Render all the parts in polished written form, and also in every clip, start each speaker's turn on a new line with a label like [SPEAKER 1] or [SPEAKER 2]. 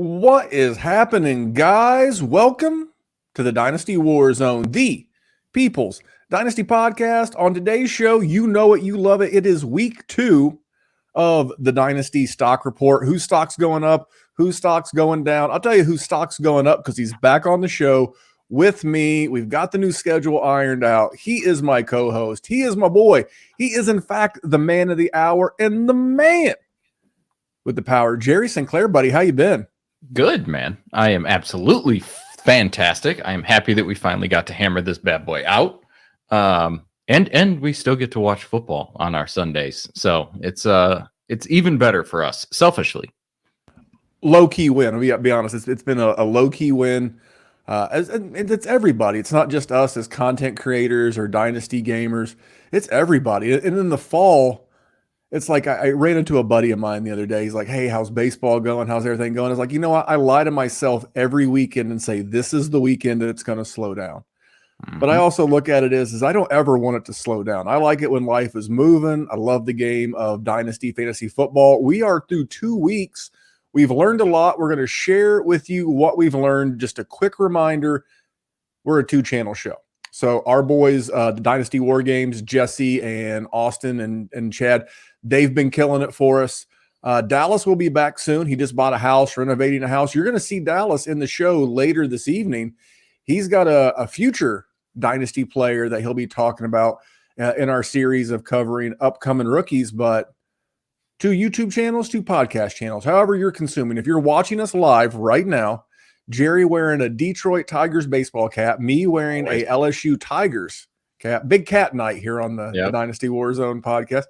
[SPEAKER 1] What is happening, guys? Welcome to the Dynasty WarZone, the People's Dynasty podcast. On today's show, you know it, you love it. It is week 2 of the Dynasty stock report. Whose stock's going up? Whose stock's going down? I'll tell you whose stock's going up because he's back on the show with me. We've got the new schedule ironed out. He is my co-host. He is my boy. He is, in fact, the man of the hour and the man with the power. Jerry Sinclair, buddy, how you been?
[SPEAKER 2] Good, man. I am absolutely fantastic. I am happy that we finally got to hammer this bad boy out. And we still get to watch football on our Sundays. So it's even better for us, selfishly.
[SPEAKER 1] Low-key win. I'll be honest. It's been a low-key win. It's everybody. It's not just us as content creators or Dynasty gamers. It's everybody. And in the fall, it's like I ran into a buddy of mine the other day. He's like, hey, how's baseball going? How's everything going? It's like, you know what? I lie to myself every weekend and say, this is the weekend that it's going to slow down. Mm-hmm. But I also look at it as I don't ever want it to slow down. I like it when life is moving. I love the game of Dynasty Fantasy Football. We are through 2 weeks. We've learned a lot. We're going to share with you what we've learned. Just a quick reminder, we're a 2-channel show. So our boys, the Dynasty War Games, Jesse and Austin and Chad, they've been killing it for us. Dallas will be back soon. He just bought a house, renovating a house. You're going to see Dallas in the show later this evening. He's got a future Dynasty player that he'll be talking about in our series of covering upcoming rookies. But 2 YouTube channels, 2 podcast channels, however you're consuming. If you're watching us live right now, Jerry wearing a Detroit Tigers baseball cap, me wearing a LSU Tigers cap. Big cat night here on the Dynasty WarZone podcast.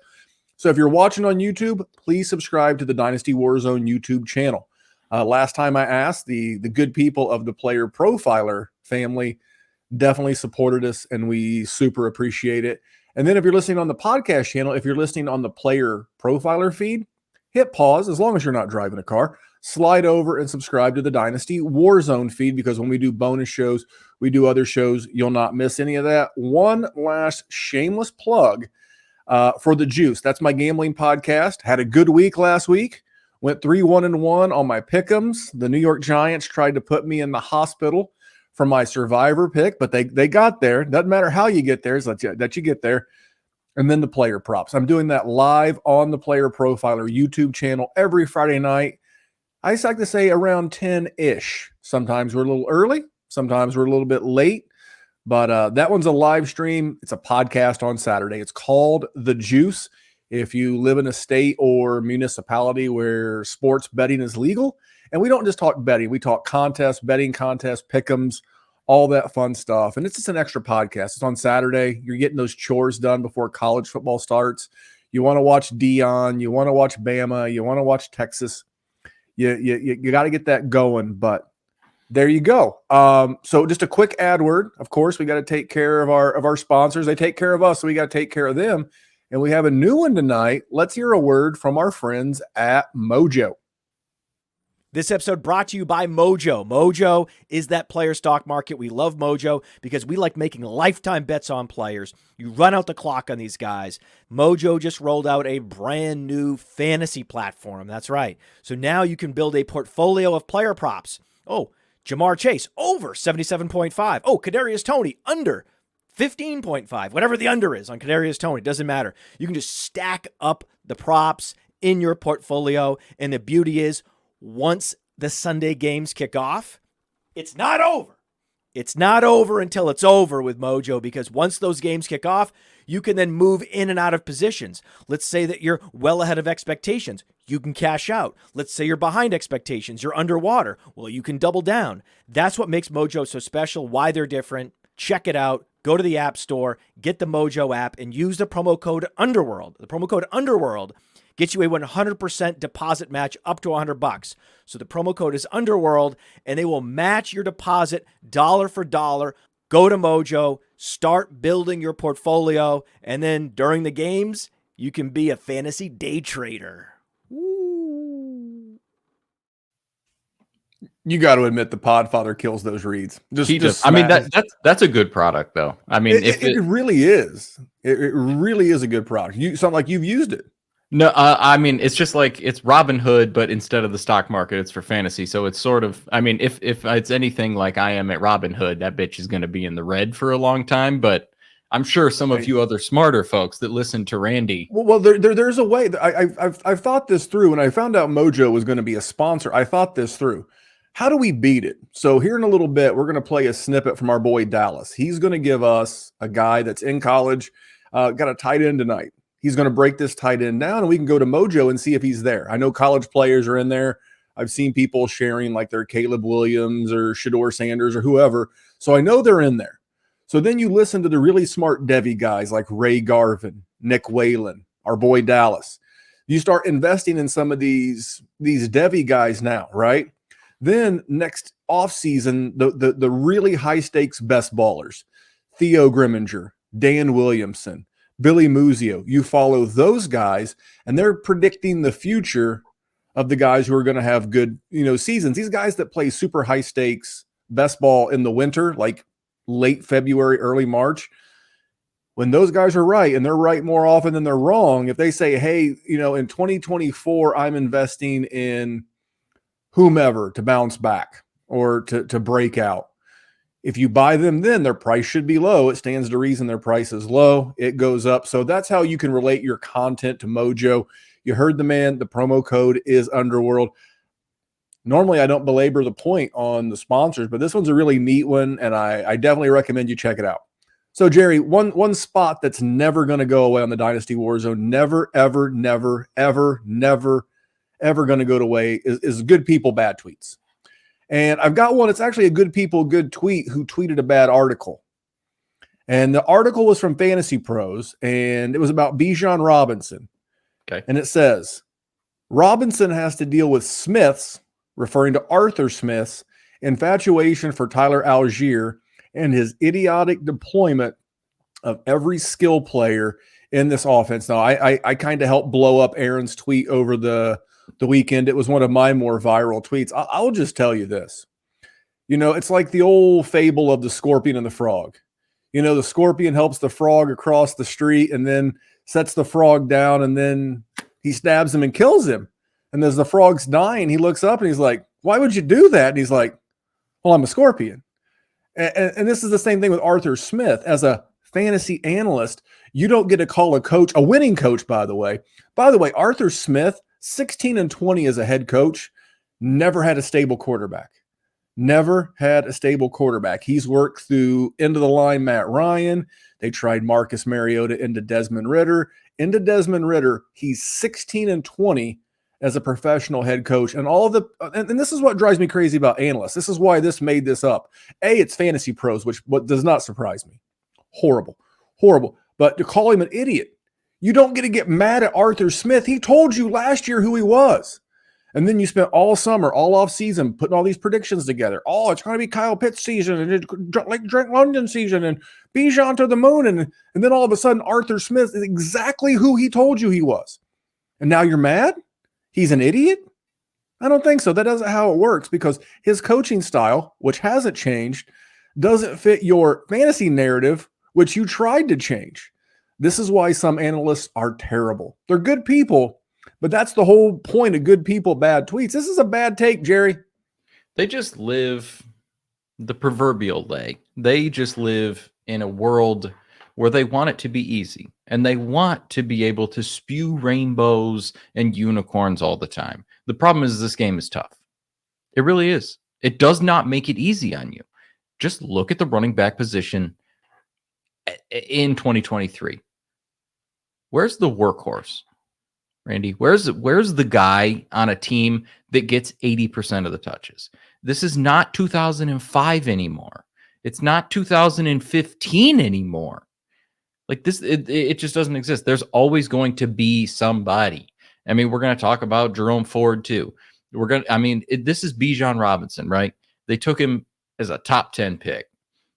[SPEAKER 1] So if you're watching on YouTube, please subscribe to the Dynasty WarZone YouTube channel. Last time I asked, the good people of the Player Profiler family definitely supported us, and we super appreciate it. And then if you're listening on the podcast channel, if you're listening on the Player Profiler feed, hit pause as long as you're not driving a car. Slide over and subscribe to the Dynasty WarZone feed, because when we do bonus shows, we do other shows. You'll not miss any of that. One last shameless plug for the Juice. That's my gambling podcast. Had a good week last week. Went 3-1-1 on my pick'ems. The New York Giants tried to put me in the hospital for my survivor pick, but they got there. Doesn't matter how you get there, it's that you get there. And then the player props. I'm doing that live on the Player Profiler YouTube channel every Friday night. I just like to say around 10-ish. Sometimes we're a little early. Sometimes we're a little bit late. But that one's a live stream. It's a podcast on Saturday. It's called The Juice. If you live in a state or municipality where sports betting is legal, and we don't just talk betting, we talk contests, betting contests, pick'ems, all that fun stuff. And it's just an extra podcast. It's on Saturday. You're getting those chores done before college football starts. You want to watch Deion. You want to watch Bama. You want to watch Texas. You got to get that going, but there you go. So just a quick ad word. Of course, we got to take care of our sponsors. They take care of us, so we got to take care of them. And we have a new one tonight. Let's hear a word from our friends at Mojo.
[SPEAKER 3] This episode brought to you by Mojo. Mojo is that player stock market. We love Mojo because we like making lifetime bets on players. You run out the clock on these guys. Mojo just rolled out a brand new fantasy platform. That's right. So now you can build a portfolio of player props. Oh, Jamar Chase, over 77.5. Oh, Kadarius Toney, under 15.5. Whatever the under is on Kadarius Toney, doesn't matter. You can just stack up the props in your portfolio. And the beauty is, once the Sunday games kick off, it's not over. It's not over until it's over with Mojo, because once those games kick off, you can then move in and out of positions. Let's say that you're well ahead of expectations. You can cash out. Let's say you're behind expectations. You're underwater. Well, you can double down. That's what makes Mojo so special, why they're different. Check it out. Go to the App Store, get the Mojo app, and use the promo code Underworld. The promo code Underworld gets you a 100% deposit match up to $100. So the promo code is Underworld, and they will match your deposit dollar for dollar. Go to Mojo, start building your portfolio, and then during the games, you can be a fantasy day trader. Woo.
[SPEAKER 1] You got to admit the Podfather kills those reads.
[SPEAKER 2] I mean, that's a good product, though. I mean,
[SPEAKER 1] it really is. It really is a good product. You sound like you've used it.
[SPEAKER 2] No, I mean, it's just like it's Robin Hood, but instead of the stock market, it's for fantasy. So it's sort of, I mean, if it's anything like I am at Robin Hood, that bitch is going to be in the red for a long time. But I'm sure some of you other smarter folks that listen to Randy.
[SPEAKER 1] Well, there's a way. I've thought this through. When I found out Mojo was going to be a sponsor, I thought this through. How do we beat it? So here in a little bit, we're going to play a snippet from our boy Dallas. He's going to give us a guy that's in college, got a tight end tonight. He's going to break this tight end down, and we can go to Mojo and see if he's there. I know college players are in there. I've seen people sharing like their Caleb Williams or Shador Sanders or whoever. So I know they're in there. So then you listen to the really smart Devy guys like Ray Garvin, Nick Whalen, our boy Dallas. You start investing in some of these Devy guys now, right? Then next offseason, the really high stakes best ballers, Theo Grimminger, Dan Williamson, Billy Muzio, you follow those guys, and they're predicting the future of the guys who are going to have good, seasons. These guys that play super high stakes best ball in the winter, like late February, early March, when those guys are right, and they're right more often than they're wrong, if they say, hey, in 2024, I'm investing in whomever to bounce back or to break out. If you buy them, then their price should be low. It stands to reason their price is low. It goes up. So that's how you can relate your content to Mojo. You heard the man. The promo code is Underworld. Normally, I don't belabor the point on the sponsors, but this one's a really neat one, and I definitely recommend you check it out. So, Jerry, one spot that's never going to go away on the Dynasty WarZone, never, ever, never, ever, never, ever going to go away is good people, bad tweets. And I've got one. It's actually a good people, good tweet who tweeted a bad article. And the article was from Fantasy Pros, and it was about Bijan Robinson.
[SPEAKER 2] Okay.
[SPEAKER 1] And it says, Robinson has to deal with Smith's, referring to Arthur Smith's, infatuation for Tyler Algier and his idiotic deployment of every skill player in this offense. Now, I kind of helped blow up Aaron's tweet over the weekend. It was one of my more viral tweets. I'll just tell you this. It's like the old fable of the scorpion and the frog. The scorpion helps the frog across the street and then sets the frog down, and then he stabs him and kills him. And as the frog's dying, he looks up and he's like, why would you do that? And he's like, well, I'm a scorpion. And this is the same thing with Arthur Smith. As a fantasy analyst, you don't get to call a coach, a winning coach, by the way. By the way, Arthur Smith, 16-20 as a head coach, never had a stable quarterback. Never had a stable quarterback. He's worked through end of the line Matt Ryan. They tried Marcus Mariota into Desmond Ridder. Into Desmond Ridder, he's 16-20 as a professional head coach. And all of the and this is what drives me crazy about analysts. This is why this made this up. It's Fantasy Pros, what does not surprise me. Horrible. But to call him an idiot, you don't get to get mad at Arthur Smith. He told you last year who he was. And then you spent all summer, all off season, putting all these predictions together. Oh, it's going to be Kyle Pitts season and like Drake London season and Bijan to the moon. And then all of a sudden, Arthur Smith is exactly who he told you he was. And now you're mad? He's an idiot? I don't think so. That isn't how it works, because his coaching style, which hasn't changed, doesn't fit your fantasy narrative, which you tried to change. This is why some analysts are terrible. They're good people, but that's the whole point of good people, bad tweets. This is a bad take, Jerry.
[SPEAKER 2] They just live the proverbial way. They just live in a world where they want it to be easy, and they want to be able to spew rainbows and unicorns all the time. The problem is this game is tough. It really is. It does not make it easy on you. Just look at the running back position in 2023. Where's the workhorse, Randy? Where's the guy on a team that gets 80% of the touches? This is not 2005 anymore. It's not 2015 anymore. Like this, it just doesn't exist. There's always going to be somebody. I mean, we're going to talk about Jerome Ford too. This is Bijan Robinson, right? They took him as a top 10 pick.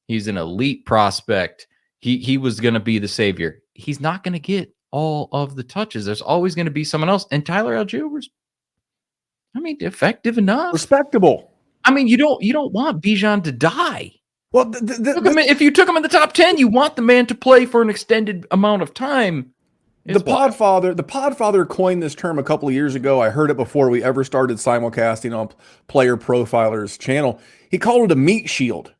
[SPEAKER 2] He's an elite prospect. He was going to be the savior. He's not going to get all of the touches. There's always going to be someone else. And Tyler Algier was, effective enough.
[SPEAKER 1] Respectable.
[SPEAKER 2] You don't want Bijan to die.
[SPEAKER 1] Well,
[SPEAKER 2] if you took him in the top 10, you want the man to play for an extended amount of time. It's wild.
[SPEAKER 1] The Podfather coined this term a couple of years ago. I heard it before we ever started simulcasting on Player Profiler's channel. He called it a meat shield.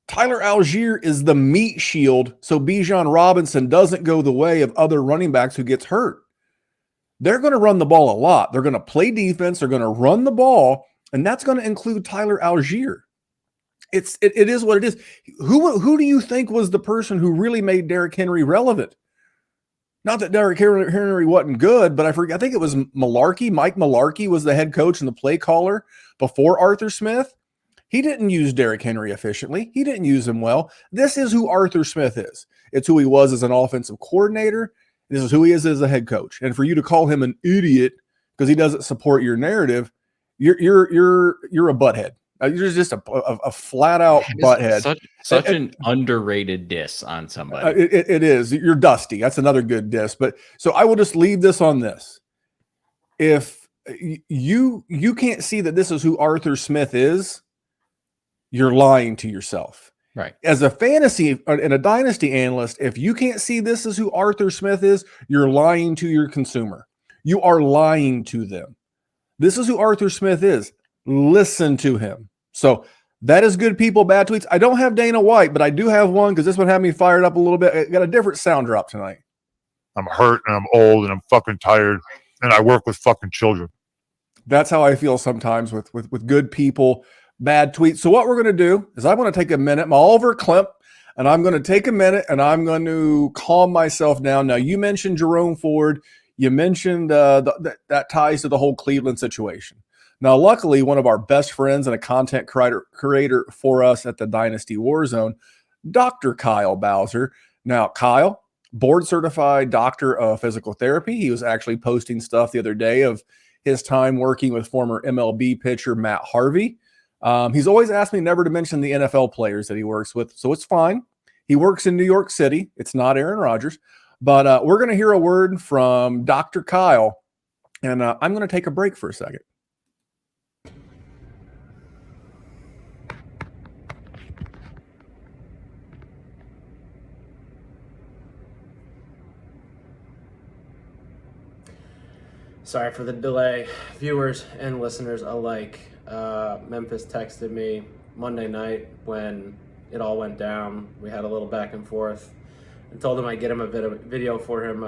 [SPEAKER 1] Tyler Algier is the meat shield, so Bijan Robinson doesn't go the way of other running backs who gets hurt. They're going to run the ball a lot. They're going to play defense. They're going to run the ball, and that's going to include Tyler Algier. It is what it is. Who do you think was the person who really made Derrick Henry relevant? Not that Derrick Henry wasn't good, but I think it was Malarkey. Mike Malarkey was the head coach and the play caller before Arthur Smith. He didn't use Derrick Henry efficiently. He didn't use him well. This is who Arthur Smith is. It's who he was as an offensive coordinator. This is who he is as a head coach. And for you to call him an idiot because he doesn't support your narrative, you're a butthead. You're just a flat out butthead.
[SPEAKER 2] Such an underrated diss on somebody.
[SPEAKER 1] It is. You're dusty. That's another good diss. But so I will just leave this on this. If you can't see that this is who Arthur Smith is, you're lying to yourself.
[SPEAKER 2] Right.
[SPEAKER 1] As a fantasy and a dynasty analyst, if you can't see this is who Arthur Smith is, you're lying to your consumer. You are lying to them. This is who Arthur Smith is. Listen to him. So that is good people, bad tweets. I don't have Dana White, but I do have one because this one had me fired up a little bit. I got a different sound drop tonight.
[SPEAKER 4] I'm hurt and I'm old and I'm fucking tired and I work with fucking children.
[SPEAKER 1] That's how I feel sometimes with good people, bad tweets. So what we're going to do is I'm going to take a minute, my Oliver Klemp, and I'm going to take a minute and I'm going to calm myself down. Now, you mentioned Jerome Ford. You mentioned that ties to the whole Cleveland situation. Now, luckily, one of our best friends and a content creator for us at the Dynasty WarZone, Dr. Kyle Bowser. Now, Kyle, board-certified doctor of physical therapy. He was actually posting stuff the other day of his time working with former MLB pitcher Matt Harvey. He's always asked me never to mention the NFL players that he works with, so it's fine. He works in New York City. It's not Aaron Rodgers. But we're going to hear a word from Dr. Kyle, and I'm going to take a break for a second.
[SPEAKER 5] Sorry for the delay, viewers and listeners alike. Memphis texted me Monday night when it all went down. We had a little back and forth. I told him I'd get him a video for him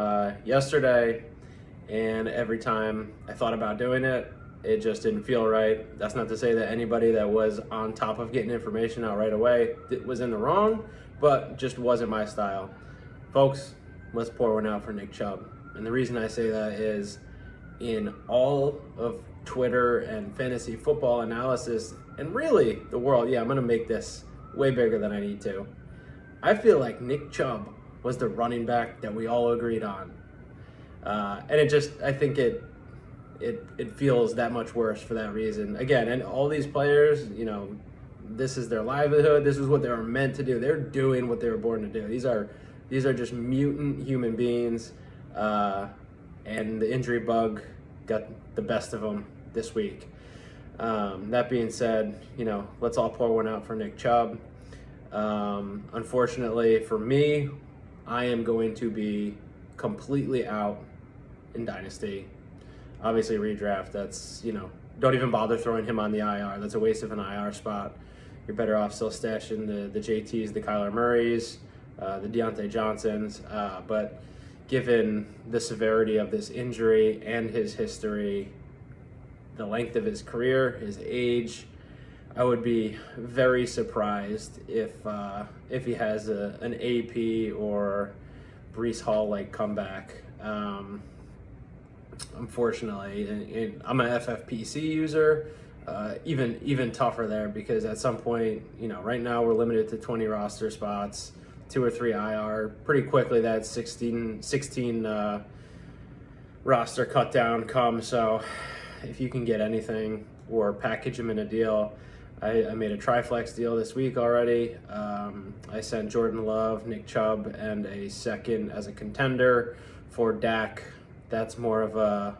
[SPEAKER 5] yesterday, and every time I thought about doing it, it just didn't feel right. That's not to say that anybody that was on top of getting information out right away was in the wrong, but just wasn't my style. Folks, let's pour one out for Nick Chubb. And the reason I say that is in all of Twitter and fantasy football analysis, and really the world, I'm going to make this way bigger than I need to. I feel like Nick Chubb was the running back that we all agreed on. And I think it feels that much worse for that reason. Again, and all these players, this is their livelihood. This is what they were meant to do. They're doing what they were born to do. These are just mutant human beings. And the injury bug got the best of them this week. That being said, let's all pour one out for Nick Chubb. Unfortunately for me, I am going to be completely out in Dynasty. Obviously redraft, that's, don't even bother throwing him on the IR. That's a waste of an IR spot. You're better off still stashing the JTs, the Kyler Murrays, the Deontay Johnsons. But given the severity of this injury and his history, the length of his career, his age, I would be very surprised if he has an AP or Breece Hall-like comeback. Unfortunately, I'm an FFPC user, even tougher there because at some point, right now we're limited to 20 roster spots, 2 or 3 IR. Pretty quickly that 16 roster cut down comes. So if you can get anything or package them in a deal, I made a Triflex deal this week already. I sent Jordan Love, Nick Chubb, and a second as a contender for Dak. That's more of a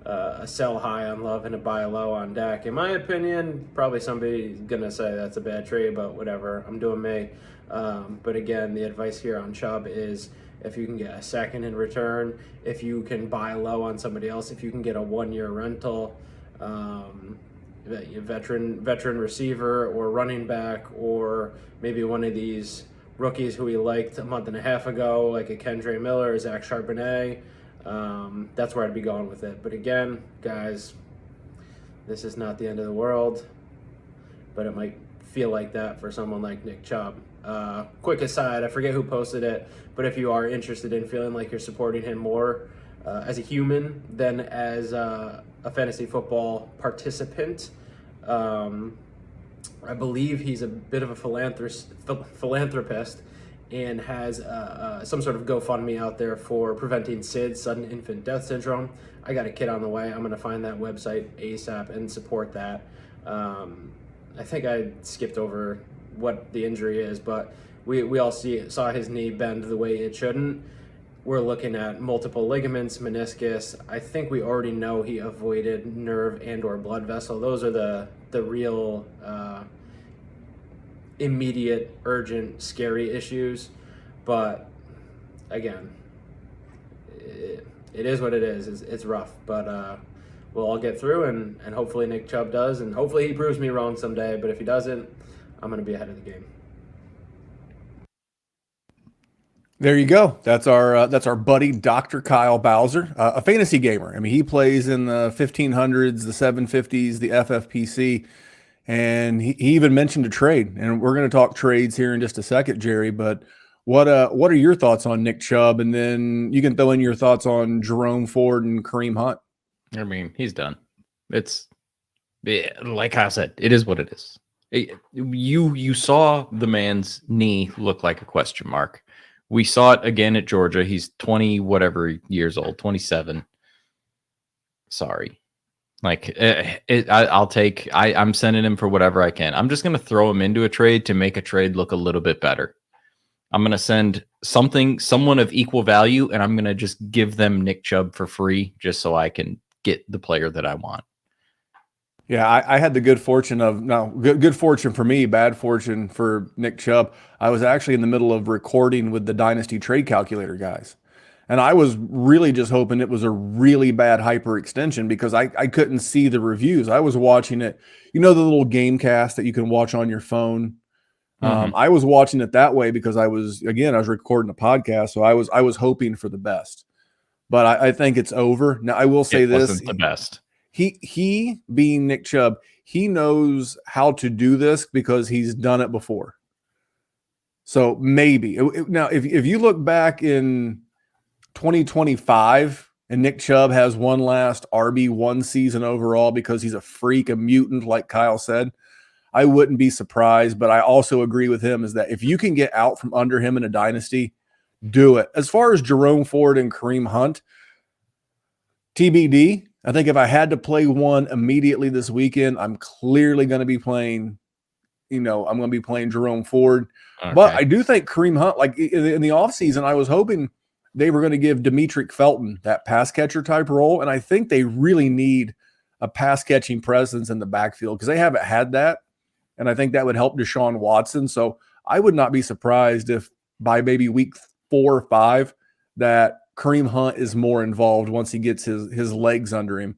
[SPEAKER 5] a sell high on Love and a buy low on Dak. In my opinion, probably somebody's going to say that's a bad trade, but whatever. I'm doing me. But again, the advice here on Chubb is if you can get a second in return, if you can buy low on somebody else, if you can get a 1-year rental, veteran receiver or running back, or maybe one of these rookies who we liked a month and a half ago, like a Kendre Miller or Zach Charbonnet, that's where I'd be going with it. But again, guys, this is not the end of the world, but it might feel like that for someone like Nick Chubb. Quick aside, I forget who posted it, but if you are interested in feeling like you're supporting him more as a human than as a fantasy football participant, I believe he's a bit of a philanthropist and has some sort of GoFundMe out there for preventing SIDS, sudden infant death syndrome. I got a kid on the way. I'm going to find that website ASAP and support that. I think I skipped over what the injury is, but we all saw his knee bend the way it shouldn't. We're looking at multiple ligaments, meniscus. I think we already know he avoided nerve and or blood vessel. Those are the real immediate, urgent, scary issues. But again, it is what it is. It's rough, but we'll all get through, and hopefully Nick Chubb does, and hopefully he proves me wrong someday. But if he doesn't, I'm going to be ahead of the game.
[SPEAKER 1] There you go. That's our buddy Dr. Kyle Bowser, a fantasy gamer. I mean, he plays in the 1500s, the 750s, the FFPC, and he even mentioned a trade. And we're going to talk trades here in just a second, Jerry. But what are your thoughts on Nick Chubb? And then you can throw in your thoughts on Jerome Ford and Kareem Hunt.
[SPEAKER 2] I mean, he's done. It's like I said, it is what it is. You saw the man's knee look like a question mark. We saw it again at Georgia. He's 20 whatever years old, 27. Sorry. Like I'm sending him for whatever I can. I'm just going to throw him into a trade to make a trade look a little bit better. I'm going to send someone of equal value, and I'm going to just give them Nick Chubb for free just so I can get the player that I want.
[SPEAKER 1] Yeah, I had the good fortune good fortune for me, bad fortune for Nick Chubb. I was actually in the middle of recording with the Dynasty Trade Calculator guys. And I was really just hoping it was a really bad hyperextension because I couldn't see the reviews. I was watching it, the little game cast that you can watch on your phone. I was watching it that way because I was recording a podcast. So I was hoping for the best. But I think it's over. Now, I will say this. It wasn't
[SPEAKER 2] the best.
[SPEAKER 1] He being Nick Chubb, he knows how to do this because he's done it before. So maybe now, if you look back in 2025 and Nick Chubb has one last RB1 season overall because he's a freak, a mutant, like Kyle said, I wouldn't be surprised. But I also agree with him is that if you can get out from under him in a dynasty, do it. As far as Jerome Ford and Kareem Hunt, TBD. I think if I had to play one immediately this weekend, I'm clearly going to be playing, I'm going to be playing Jerome Ford. Okay. But I do think Kareem Hunt, like in the offseason, I was hoping they were going to give Demetric Felton that pass catcher type role. And I think they really need a pass catching presence in the backfield because they haven't had that. And I think that would help Deshaun Watson. So I would not be surprised if by maybe week 4 or 5 that Kareem Hunt is more involved once he gets his legs under him.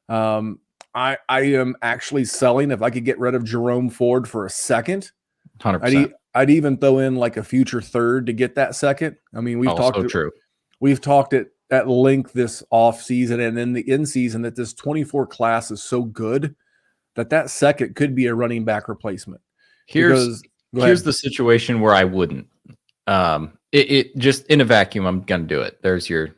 [SPEAKER 1] I am actually selling if I could get rid of Jerome Ford for a second.
[SPEAKER 2] 100%.
[SPEAKER 1] I'd even throw in like a future third to get that second. I mean, we've talked at length this off season and then the in season that this 24 class is so good that second could be a running back replacement.
[SPEAKER 2] Here's the situation where I wouldn't. It just in a vacuum, I'm going to do it. There's your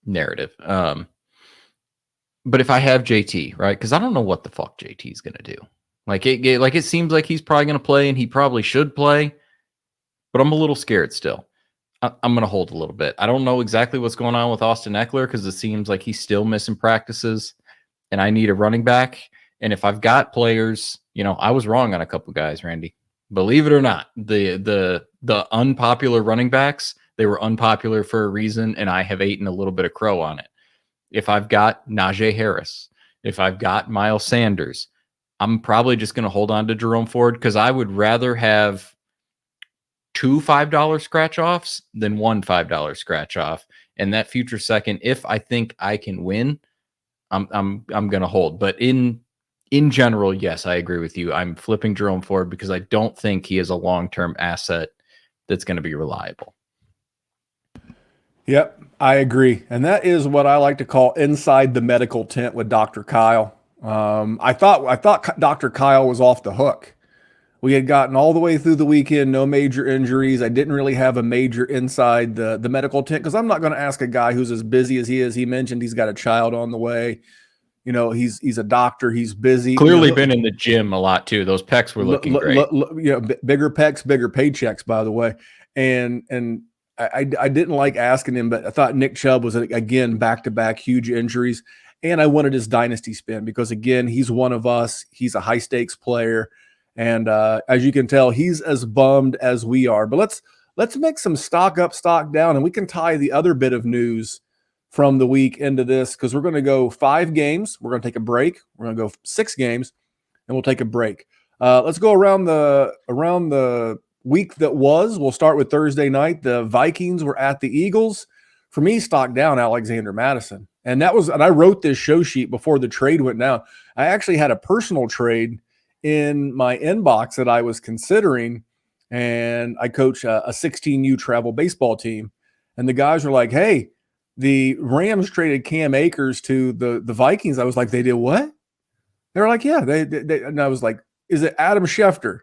[SPEAKER 2] narrative. But if I have JT, right? Because I don't know what the fuck JT is going to do. It seems like he's probably going to play and he probably should play, but I'm a little scared still. I'm going to hold a little bit. I don't know exactly what's going on with Austin Eckler because it seems like he's still missing practices and I need a running back. And if I've got players, I was wrong on a couple guys, Randy. Believe it or not, the unpopular running backs, they were unpopular for a reason, and I have eaten a little bit of crow on it. If I've got Najee Harris, if I've got Miles Sanders, I'm probably just going to hold on to Jerome Ford because I would rather have 2 $5 scratch offs than 1 $5 scratch off. And that future second, if I think I can win, I'm going to hold. But in general, yes, I agree with you. I'm flipping Jerome Ford because I don't think he is a long-term asset that's going to be reliable.
[SPEAKER 1] Yep, I agree. And that is what I like to call inside the medical tent with Dr. Kyle. I thought Dr. Kyle was off the hook. We had gotten all the way through the weekend, no major injuries. I didn't really have a major inside the medical tent because I'm not going to ask a guy who's as busy as he is. He mentioned he's got a child on the way. You know, he's a doctor. He's busy.
[SPEAKER 2] Clearly been in the gym a lot too. Those pecs were looking great.
[SPEAKER 1] Bigger pecs, bigger paychecks, by the way. And I didn't like asking him, but I thought Nick Chubb was, again, back-to-back huge injuries. And I wanted his dynasty spin because, again, he's one of us. He's a high-stakes player. And as you can tell, he's as bummed as we are. But let's make some stock up, stock down, and we can tie the other bit of news from the week into this because we're going to go 5 games. We're going to take a break. We're going to go 6 games, and we'll take a break. Let's go around the week that was. We'll start with Thursday night. The Vikings were at the Eagles. For me, stock down Alexander Mattison. And I wrote this show sheet before the trade went down. I actually had a personal trade in my inbox that I was considering, and I coach a 16U travel baseball team. And the guys were like, hey, the Rams traded Cam Akers to the Vikings. I was like, they did what? They were like, yeah. They and I was like, is it Adam Schefter?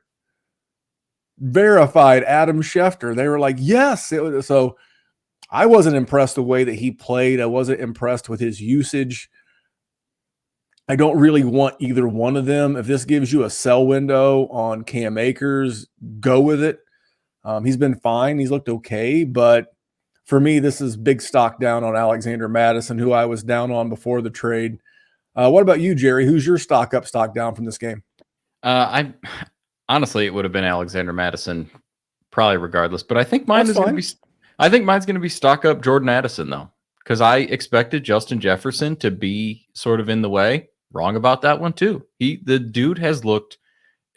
[SPEAKER 1] Verified Adam Schefter. They were like, yes. So I wasn't impressed the way that he played. I wasn't impressed with his usage. I don't really want either one of them. If this gives you a sell window on Cam Akers, go with it. He's been fine. He's looked okay. But for me, this is big stock down on Alexander Mattison, who I was down on before the trade. What about you, Jerry? Who's your stock up, stock down from this game?
[SPEAKER 2] Honestly, it would have been Alexander Mattison, probably regardless. But I think mine is going to be. I think mine's going to be stock up Jordan Addison though, because I expected Justin Jefferson to be sort of in the way. Wrong about that one too. The dude has looked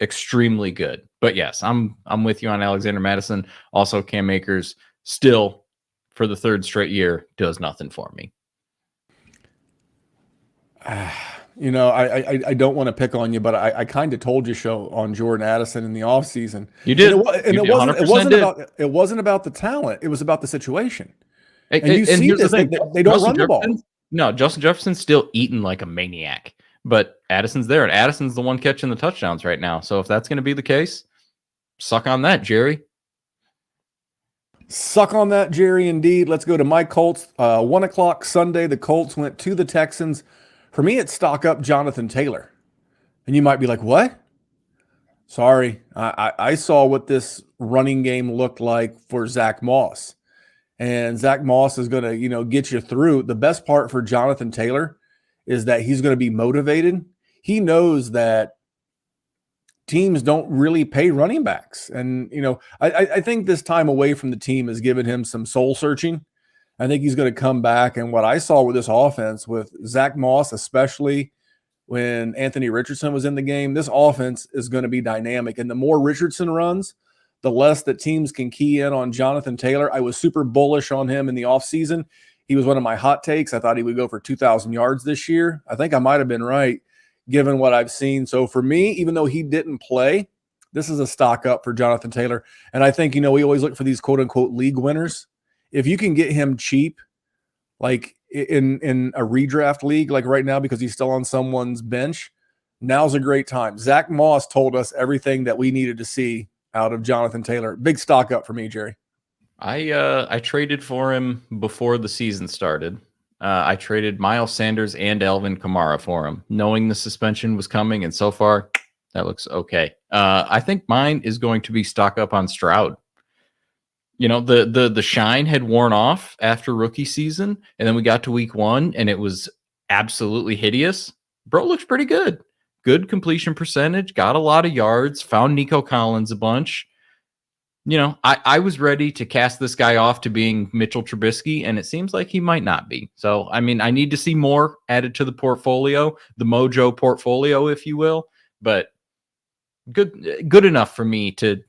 [SPEAKER 2] extremely good. But yes, I'm with you on Alexander Mattison. Also, Cam Akers still for the 3rd straight year does nothing for me.
[SPEAKER 1] You know, I don't want to pick on you, but I kind of told you so on Jordan Addison in the offseason.
[SPEAKER 2] You did.
[SPEAKER 1] It wasn't about the talent. It was about the situation. And you see this, they don't run the ball.
[SPEAKER 2] No, Justin Jefferson's still eating like a maniac, but Addison's there, and Addison's the one catching the touchdowns right now. So if that's going to be the case, suck on that, Jerry.
[SPEAKER 1] Suck on that, Jerry, indeed. Let's go to my Colts. 1 o'clock Sunday, the Colts went to the Texans. For me, it's stock up Jonathan Taylor. And you might be like, what? Sorry. I saw what this running game looked like for Zach Moss. And Zach Moss is going to, get you through. The best part for Jonathan Taylor is that he's going to be motivated. He knows that teams don't really pay running backs. And, I think this time away from the team has given him some soul searching. I think he's going to come back. And what I saw with this offense, with Zach Moss, especially when Anthony Richardson was in the game, this offense is going to be dynamic. And the more Richardson runs, the less that teams can key in on Jonathan Taylor. I was super bullish on him in the offseason. He was one of my hot takes. I thought he would go for 2,000 yards this year. I think I might have been right, given what I've seen. So for me, even though he didn't play, this is a stock up for Jonathan Taylor. And I think, we always look for these quote-unquote league winners. If you can get him cheap, like in a redraft league, like right now, because he's still on someone's bench, now's a great time. Zach Moss told us everything that we needed to see out of Jonathan Taylor. Big stock up for me, Jerry.
[SPEAKER 2] I traded for him before the season started. I traded Miles Sanders and Alvin Kamara for him, knowing the suspension was coming, and so far, that looks okay. I think mine is going to be stock up on Stroud. The shine had worn off after rookie season, and then we got to week 1, and it was absolutely hideous. Bro looks pretty good. Good completion percentage, got a lot of yards, found Nico Collins a bunch. I was ready to cast this guy off to being Mitchell Trubisky, and it seems like he might not be. So, I mean, I need to see more added to the portfolio, the Mojo portfolio, if you will. But good enough for me to,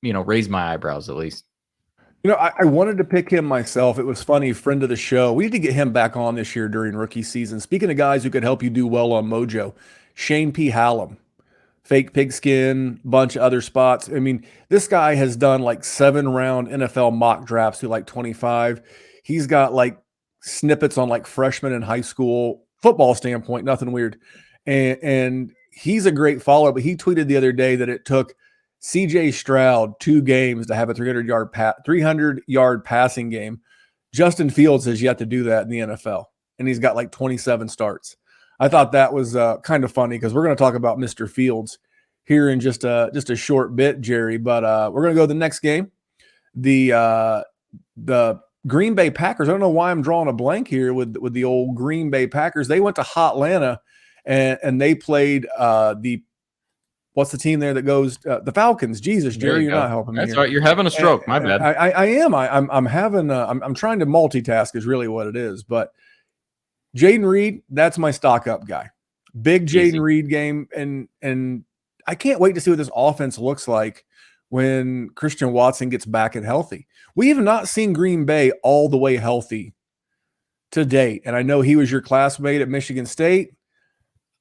[SPEAKER 2] raise my eyebrows at least.
[SPEAKER 1] I wanted to pick him myself. It was funny, friend of the show. We need to get him back on this year during rookie season. Speaking of guys who could help you do well on Mojo, Shane P. Hallam. Fake pigskin, bunch of other spots. I mean, this guy has done like 7-round NFL mock drafts through like 25. He's got like snippets on like freshman and high school football standpoint, nothing weird. And he's a great follower, but he tweeted the other day that it took CJ Stroud 2 games to have a 300-yard passing game. Justin Fields has yet to do that in the NFL, and he's got like 27 starts. I thought that was kind of funny because we're going to talk about Mr. Fields here in just a short bit, Jerry. But we're going to go to the next game. The Green Bay Packers. I don't know why I'm drawing a blank here with the old Green Bay Packers. They went to Hotlanta and they played what's the team there that goes the Falcons? Jesus, Jerry, you're not helping me.
[SPEAKER 2] That's
[SPEAKER 1] here.
[SPEAKER 2] right. You're having a stroke. My bad.
[SPEAKER 1] I am. I'm having. I'm trying to multitask. Is really what it is, but. Jaden Reed, that's my stock up guy. Big Jaden Reed game, and I can't wait to see what this offense looks like when Christian Watson gets back and healthy. We have not seen Green Bay all the way healthy to date, and I know he was your classmate at Michigan State.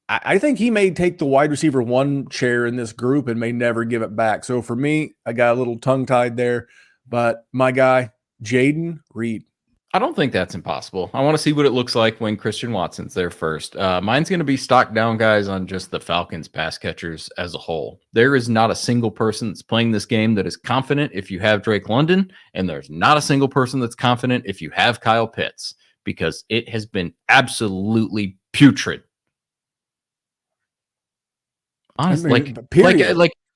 [SPEAKER 1] I think he may take the wide receiver 1 chair in this group and may never give it back. So for me, I got a little tongue-tied there, but my guy, Jaden Reed.
[SPEAKER 2] I don't think that's impossible. I want to see what it looks like when Christian Watson's there first. Mine's going to be stock down guys on just the Falcons pass catchers as a whole. There is not a single person that's playing this game that is confident if you have Drake London, and there's not a single person that's confident if you have Kyle Pitts, because it has been absolutely putrid. Honestly,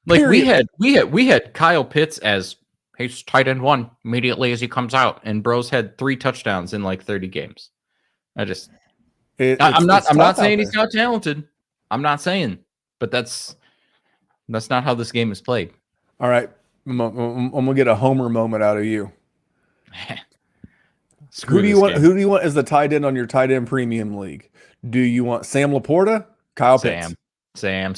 [SPEAKER 2] we had Kyle Pitts as he's tight end 1 immediately as he comes out, and Bros had 3 touchdowns in like 30 games. I'm not saying he's not talented. I'm not saying, but that's not how this game is played.
[SPEAKER 1] All right, I'm gonna get a homer moment out of you. Who do you want as the tight end on your tight end premium league? Do you want Sam Laporta, Kyle Pitts?
[SPEAKER 2] Sam.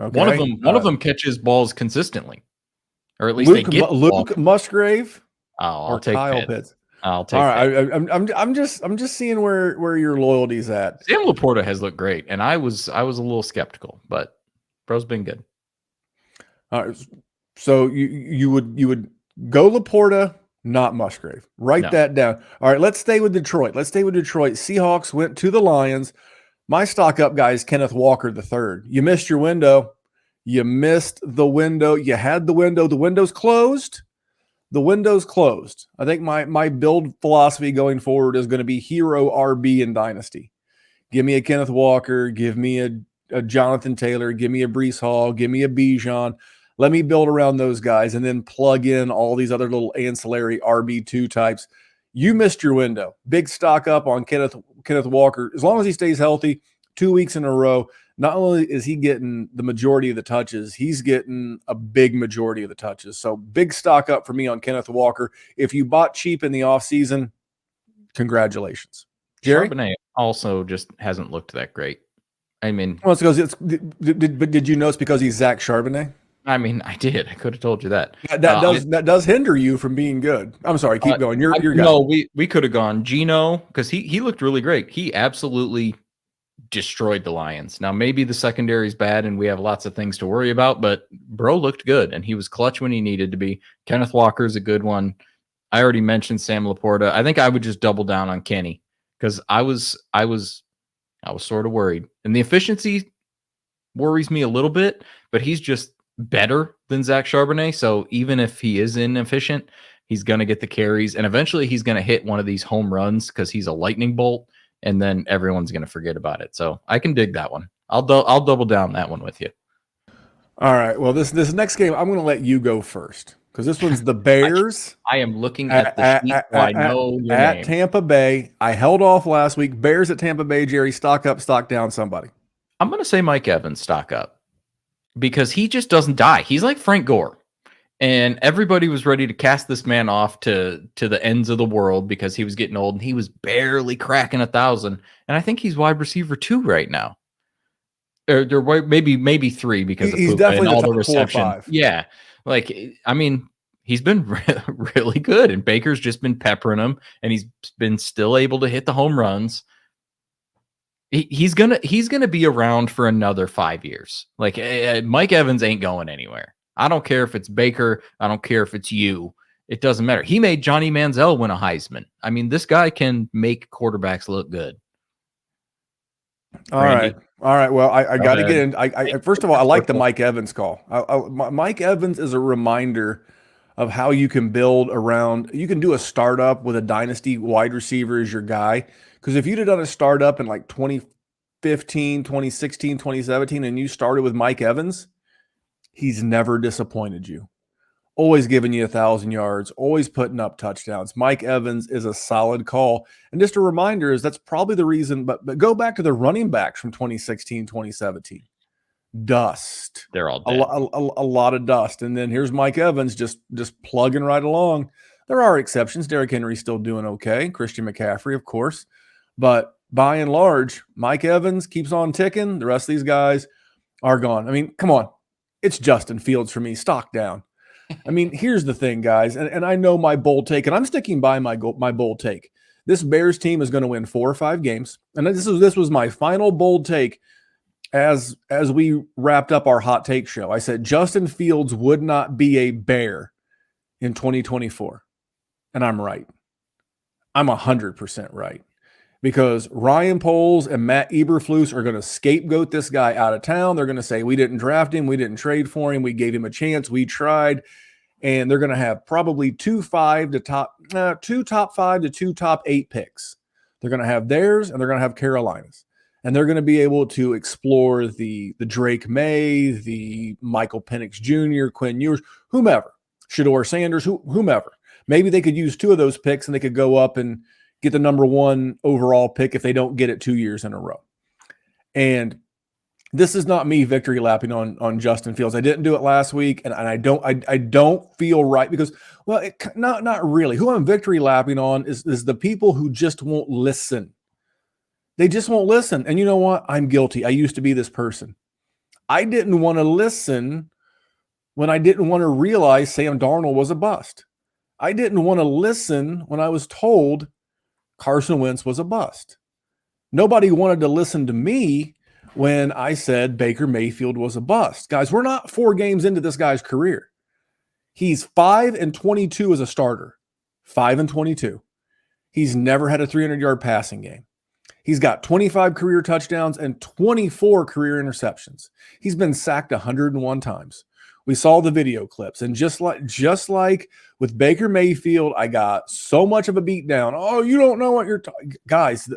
[SPEAKER 1] Okay.
[SPEAKER 2] One of them catches balls consistently. Or at least
[SPEAKER 1] Luke Musgrave
[SPEAKER 2] I'll take
[SPEAKER 1] Kyle Pitts.
[SPEAKER 2] I'll take.
[SPEAKER 1] All right, I'm just seeing where your loyalty's at.
[SPEAKER 2] Sam Laporta has looked great, and I was a little skeptical, but bro's been good.
[SPEAKER 1] All right, so you would go Laporta, not Musgrave. Write that down. All right, let's stay with Detroit. Seahawks went to the Lions. My stock up guy is Kenneth Walker III. You missed your window. You missed the window. You had the window. The window's closed. I think my build philosophy going forward is going to be hero RB in Dynasty. Give me a Kenneth Walker. Give me a Jonathan Taylor. Give me a Breece Hall. Give me a Bijan. Let me build around those guys and then plug in all these other little ancillary RB2 types. You missed your window. Big stock up on Kenneth Walker. As long as he stays healthy, 2 weeks in a row, not only is he getting the majority of the touches, he's getting a big majority of the touches. So big stock up for me on Kenneth Walker. If you bought cheap in the offseason, congratulations. Jerry?
[SPEAKER 2] Charbonnet also just hasn't looked that great. I mean,
[SPEAKER 1] well, did you know it's because he's Zach Charbonnet?
[SPEAKER 2] I mean, I did. I could have told you that.
[SPEAKER 1] That does hinder you from being good. I'm sorry. Keep going. You're guy.
[SPEAKER 2] No, we could have gone Geno because he looked really great. He absolutely destroyed the Lions. Now, maybe the secondary is bad and we have lots of things to worry about, but bro looked good and he was clutch when he needed to be. Kenneth Walker is a good one. I already mentioned Sam Laporta. I think I would just double down on Kenny because I was sort of worried. And the efficiency worries me a little bit, but he's just better than Zach Charbonnet. So even if he is inefficient, he's going to get the carries and eventually he's going to hit one of these home runs because he's a lightning bolt. And then everyone's going to forget about it. So I can dig that one. I'll double down that one with you.
[SPEAKER 1] All right. Well, this next game, I'm going to let you go first because this one's the Bears.
[SPEAKER 2] I am looking at the sheet. I know your
[SPEAKER 1] at
[SPEAKER 2] name.
[SPEAKER 1] Tampa Bay. I held off last week. Bears at Tampa Bay. Jerry, stock up, stock down. Somebody.
[SPEAKER 2] I'm going to say Mike Evans stock up because he just doesn't die. He's like Frank Gore. And everybody was ready to cast this man off to the ends of the world because he was getting old and he was barely cracking 1,000. And I think he's wide receiver 2 right now. Or maybe 3 because of
[SPEAKER 1] He's
[SPEAKER 2] Puka
[SPEAKER 1] definitely
[SPEAKER 2] and
[SPEAKER 1] the
[SPEAKER 2] all the
[SPEAKER 1] top 4 or
[SPEAKER 2] reception.
[SPEAKER 1] 5.
[SPEAKER 2] Yeah. Like, I mean, he's been really good, and Baker's just been peppering him, and he's been still able to hit the home runs. He's gonna be around for another 5 years. Like, Mike Evans ain't going anywhere. I don't care if it's Baker. I don't care if it's you. It doesn't matter. He made Johnny Manziel win a Heisman. I mean, this guy can make quarterbacks look good.
[SPEAKER 1] All
[SPEAKER 2] Randy?
[SPEAKER 1] right. Well, I got to
[SPEAKER 2] ahead.
[SPEAKER 1] get in. First of all, I like the Mike Evans call. Mike Evans is a reminder of how you can build around. You can do a startup with a dynasty wide receiver as your guy. Because if you'd have done a startup in like 2015, 2016, 2017, and you started with Mike Evans, he's never disappointed you. Always giving you 1,000 yards, always putting up touchdowns. Mike Evans is a solid call. And just a reminder is that's probably the reason, but go back to the running backs from 2016, 2017. Dust.
[SPEAKER 2] They're all
[SPEAKER 1] A,
[SPEAKER 2] dead.
[SPEAKER 1] a lot of dust. And then here's Mike Evans just plugging right along. There are exceptions. Derrick Henry's still doing okay. Christian McCaffrey, of course. But by and large, Mike Evans keeps on ticking. The rest of these guys are gone. I mean, come on. It's Justin Fields for me. Stock down. I mean, here's the thing, guys, and I know my bold take, and I'm sticking by my bold take. This Bears team is going to win 4 or 5 games, and this was my final bold take as we wrapped up our hot take show. I said Justin Fields would not be a Bear in 2024, and I'm right. I'm 100% right. Because Ryan Poles and Matt Eberflus are going to scapegoat this guy out of town. They're going to say, we didn't draft him. We didn't trade for him. We gave him a chance. We tried. And they're going to have probably 2 top 5 to 2 top 8 picks. They're going to have theirs, and they're going to have Carolina's. And they're going to be able to explore the Drake May, the Michael Penix Jr., Quinn Ewers, whomever, Shedeur Sanders, whomever. Maybe they could use 2 of those picks, and they could go up and get the number 1 overall pick if they don't get it 2 years in a row. And this is not me victory lapping on Justin Fields. I didn't do it last week, and I don't feel right because, well, not really. Who I'm victory lapping on is the people who just won't listen. They just won't listen. And you know what? I'm guilty. I used to be this person. I didn't want to listen when I didn't want to realize Sam Darnold was a bust. I didn't want to listen when I was told Carson Wentz was a bust. Nobody wanted to listen to me when I said Baker Mayfield was a bust. Guys, we're not 4 games into this guy's career. He's 5-22 as a starter. 5-22. He's never had a 300-yard passing game. He's got 25 career touchdowns and 24 career interceptions. He's been sacked 101 times. We saw the video clips, and just like with Baker Mayfield, I got so much of a beat down. Oh, you don't know what you're talking. Guys,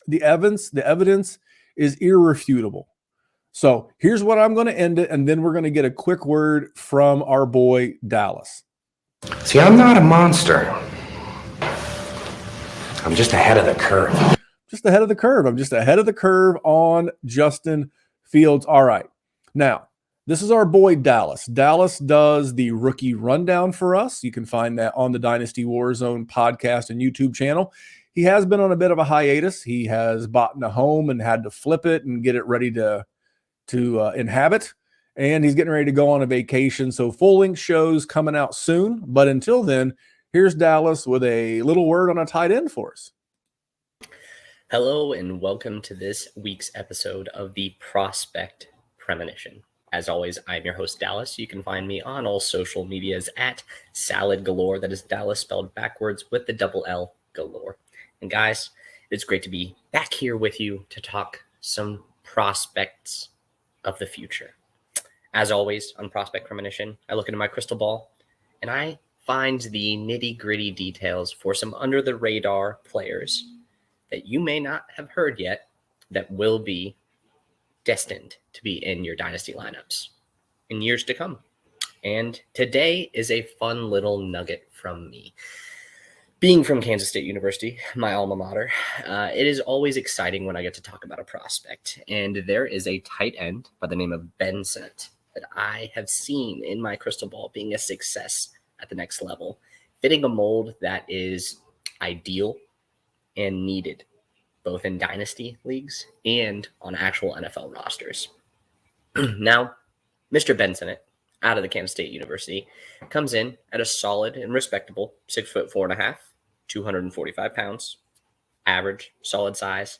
[SPEAKER 1] the evidence is irrefutable. So here's what I'm going to end it, and then we're going to get a quick word from our boy Dallas.
[SPEAKER 6] See, I'm not a monster. I'm just ahead of the curve.
[SPEAKER 1] I'm just ahead of the curve on Justin Fields. All right. Now, this is our boy Dallas. Dallas does the rookie rundown for us. You can find that on the Dynasty WarZone podcast and YouTube channel. He has been on a bit of a hiatus. He has bought a home and had to flip it and get it ready to inhabit. And he's getting ready to go on a vacation. So full-length shows coming out soon. But until then, here's Dallas with a little word on a tight end for us.
[SPEAKER 7] Hello and welcome to this week's episode of the Prospect Premonition. As always, I'm your host, Dallas. You can find me on all social medias at Salad Galore. That is Dallas spelled backwards with the double L, Galore. And guys, it's great to be back here with you to talk some prospects of the future. As always, on Prospect Premonition, I look into my crystal ball and I find the nitty-gritty details for some under-the-radar players that you may not have heard yet that will be destined to be in your dynasty lineups in years to come. And today is a fun little nugget from me. Being from Kansas State University, my alma mater, it is always exciting when I get to talk about a prospect. And there is a tight end by the name of Ben Sinnott. that I have seen in my crystal ball being a success at the next level, fitting a mold that is ideal and needed, both in dynasty leagues and on actual NFL rosters. Now, Mr. Benson, out of the Kansas State University, comes in at a solid and respectable 6'4.5", 245 pounds, average, solid size.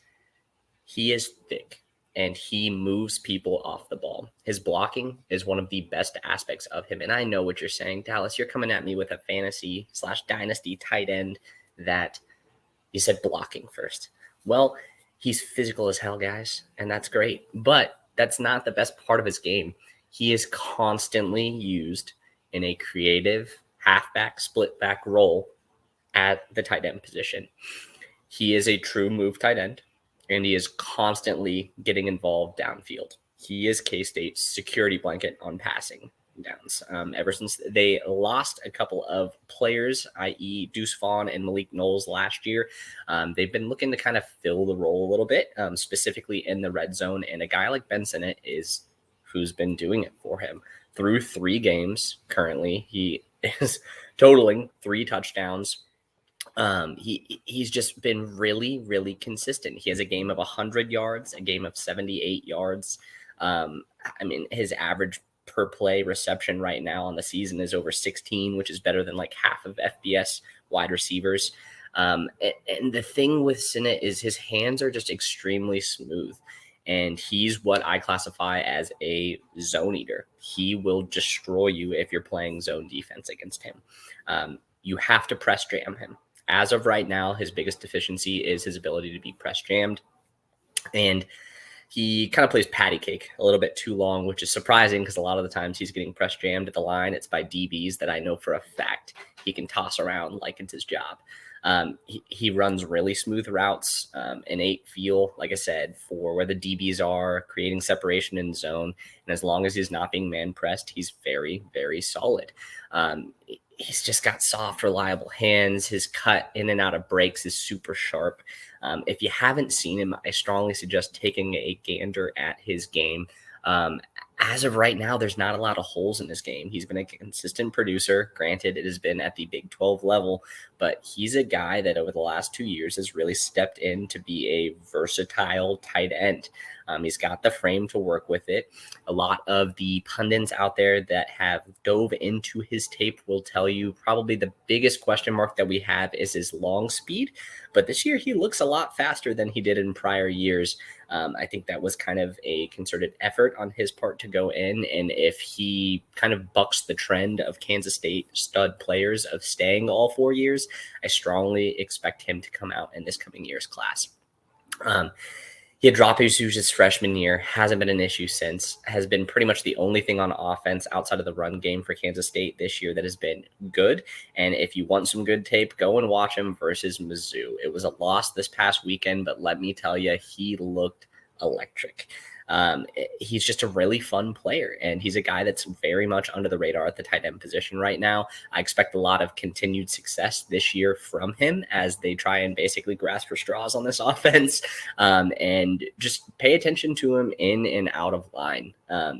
[SPEAKER 7] He is thick and he moves people off the ball. His blocking is one of the best aspects of him. And I know what you're saying, Dallas. You're coming at me with a fantasy / dynasty tight end that you said blocking first. Well, he's physical as hell, guys, and that's great. But that's not the best part of his game. He is constantly used in a creative halfback, split back role at the tight end position. He is a true move tight end, and he is constantly getting involved downfield. He is K-State's security blanket on passing downs. Ever since they lost a couple of players, i.e. Deuce Vaughn and Malik Knowles last year, they've been looking to kind of fill the role a little bit, specifically in the red zone. And a guy like Benson is who's been doing it for him. Through 3 games currently, he is totaling 3 touchdowns. He's just been really, really consistent. He has a game of 100 yards, a game of 78 yards. His average per play reception right now on the season is over 16, which is better than like half of FBS wide receivers. And the thing with Sinnott is his hands are just extremely smooth. And he's what I classify as a zone eater. He will destroy you if you're playing zone defense against him. You have to press jam him. As of right now, his biggest deficiency is his ability to be press jammed. And he kind of plays patty cake a little bit too long, which is surprising because a lot of the times he's getting press jammed at the line. It's by DBs that I know for a fact he can toss around like it's his job. He runs really smooth routes, innate feel, like I said, for where the DBs are, creating separation in zone. And as long as he's not being man pressed, he's very, very solid. He's just got soft, reliable hands. His cut in and out of breaks is super sharp. If you haven't seen him, I strongly suggest taking a gander at his game. As of right now, there's not a lot of holes in his game. He's been a consistent producer. Granted, it has been at the Big 12 level, but he's a guy that over the last 2 years has really stepped in to be a versatile tight end. He's got the frame to work with it. A lot of the pundits out there that have dove into his tape will tell you probably the biggest question mark that we have is his long speed. But this year, he looks a lot faster than he did in prior years. I think that was kind of a concerted effort on his part to go in. And if he kind of bucks the trend of Kansas State stud players of staying all 4 years, I strongly expect him to come out in this coming year's class. He had drop issues his freshman year, hasn't been an issue since, has been pretty much the only thing on offense outside of the run game for Kansas State this year that has been good. And if you want some good tape, go and watch him versus Mizzou. It was a loss this past weekend, but let me tell you, he looked electric. He's just a really fun player, and he's a guy that's very much under the radar at the tight end position right now. I expect a lot of continued success this year from him as they try and basically grasp for straws on this offense, and just pay attention to him in and out of line.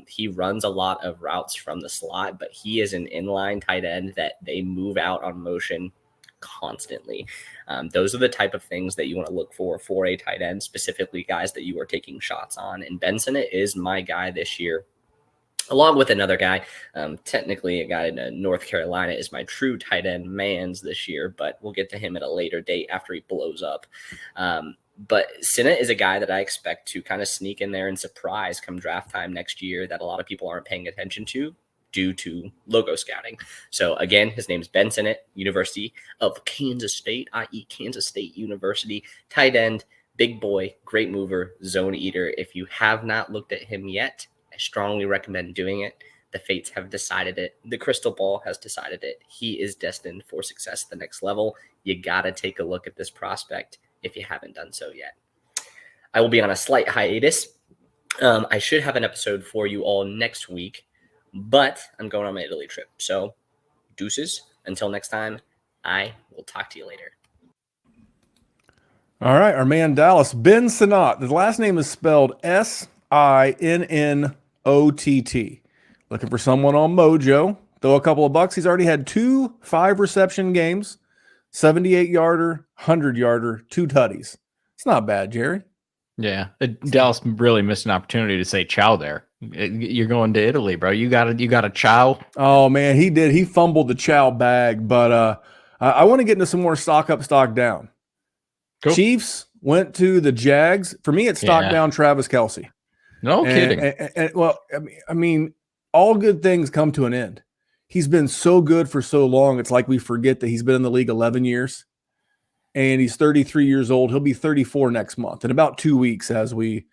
[SPEAKER 7] He runs a lot of routes from the slot, but he is an inline tight end that they move out on motion constantly. Those are the type of things that you want to look for a tight end, specifically guys that you are taking shots on. And Benson is my guy this year, along with another guy. Technically, a guy in North Carolina is my true tight end Mans this year, but we'll get to him at a later date after he blows up. But Sinnott is a guy that I expect to kind of sneak in there and surprise come draft time next year that a lot of people aren't paying attention to due to logo scouting. So again, his name is Ben Sinnott, University of Kansas State, i.e. Kansas State University, tight end, big boy, great mover, zone eater. If you have not looked at him yet, I strongly recommend doing it. The fates have decided it. The crystal ball has decided it. He is destined for success at the next level. You got to take a look at this prospect if you haven't done so yet. I will be on a slight hiatus. I should have an episode for you all next week, but I'm going on my Italy trip. So deuces. Until next time, I will talk to you later.
[SPEAKER 1] All right, our man Dallas, Ben Sinnott. The last name is spelled Sinnott. Looking for someone on Mojo. Throw a couple of bucks. He's already had 2 5-reception games, 78-yarder, 100-yarder, 2 tutties. It's not bad, Jerry.
[SPEAKER 2] Yeah, Dallas really missed an opportunity to say ciao there. You're going to Italy, bro. You got a ciao.
[SPEAKER 1] Oh man, he did. He fumbled the chow bag, but I want to get into some more stock up, stock down.
[SPEAKER 2] Cool.
[SPEAKER 1] Chiefs went to the Jags. For me, it's stock down Travis Kelce.
[SPEAKER 2] No kidding.
[SPEAKER 1] Well, I mean, all good things come to an end. He's been so good for so long. It's like we forget that he's been in the league 11 years. And he's 33 years old. He'll be 34 next month in about 2 weeks as we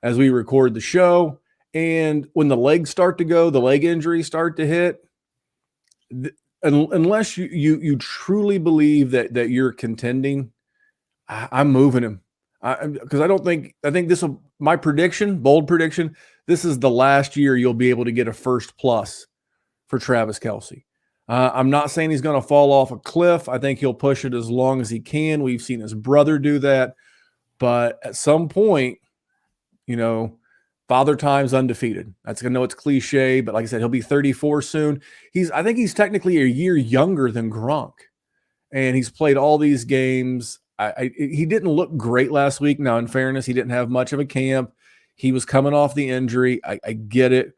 [SPEAKER 1] record the show. And when the legs start to go, the leg injuries start to hit, unless you truly believe that you're contending, I'm moving him. Because I think this will, my prediction, bold prediction, this is the last year you'll be able to get a first plus for Travis Kelce. I'm not saying he's going to fall off a cliff. I think he'll push it as long as he can. We've seen his brother do that. But at some point, Father Time's undefeated. I know it's cliche, but like I said, he'll be 34 soon. I think he's technically a year younger than Gronk. And he's played all these games. He didn't look great last week. Now, in fairness, he didn't have much of a camp. He was coming off the injury. I get it.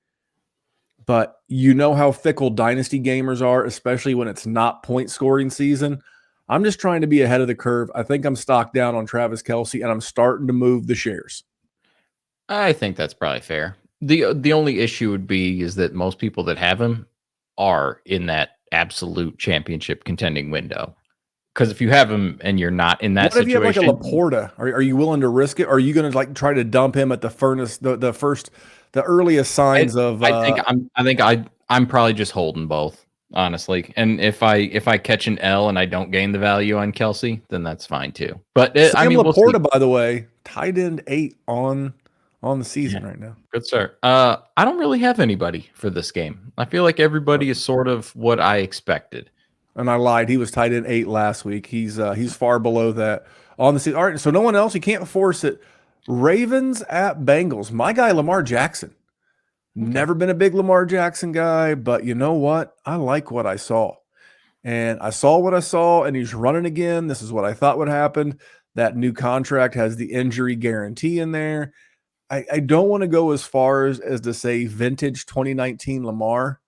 [SPEAKER 1] But you know how fickle dynasty gamers are, especially when it's not point scoring season. I'm just trying to be ahead of the curve. I think I'm stocked down on Travis Kelce, and I'm starting to move the shares.
[SPEAKER 2] I think that's probably fair. The only issue would be is that most people that have him are in that absolute championship contending window. Because if you have him and you're not in that
[SPEAKER 1] situation,
[SPEAKER 2] situation,
[SPEAKER 1] if you have like a Laporta, are you willing to risk it? Or are you going to like try to dump him at the furnace, the earliest signs of?
[SPEAKER 2] I think I'm probably just holding both, honestly. And if I catch an L and I don't gain the value on Kelce, then that's fine too. But
[SPEAKER 1] Laporta, by the way, tight end 8 on the season right now.
[SPEAKER 2] Good start. I don't really have anybody for this game. I feel like everybody is sort of what I expected.
[SPEAKER 1] And I lied. He was tight end 8 last week. He's far below that on the season. All right, so no one else. You can't force it. Ravens at Bengals. My guy, Lamar Jackson. Never been a big Lamar Jackson guy, but you know what? I like what I saw. And I saw what I saw, and he's running again. This is what I thought would happen. That new contract has the injury guarantee in there. I don't want to go as far as to say vintage 2019 Lamar,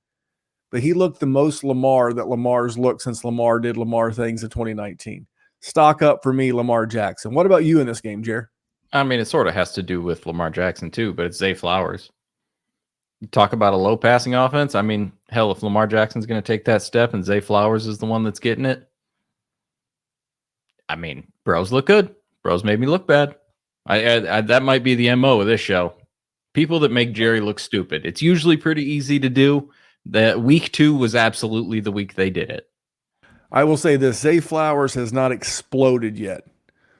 [SPEAKER 1] but he looked the most Lamar that Lamar's looked since Lamar did Lamar things in 2019. Stock up for me, Lamar Jackson. What about you in this game, Jer?
[SPEAKER 2] I mean, it sort of has to do with Lamar Jackson too, but it's Zay Flowers. You talk about a low passing offense. I mean, hell, if Lamar Jackson's going to take that step and Zay Flowers is the one that's getting it, I mean, bros look good. Bros made me look bad. I that might be the MO of this show. People that make Jerry look stupid. It's usually pretty easy to do. The week 2 was absolutely the week they did it.
[SPEAKER 1] I will say this: Zay Flowers has not exploded yet.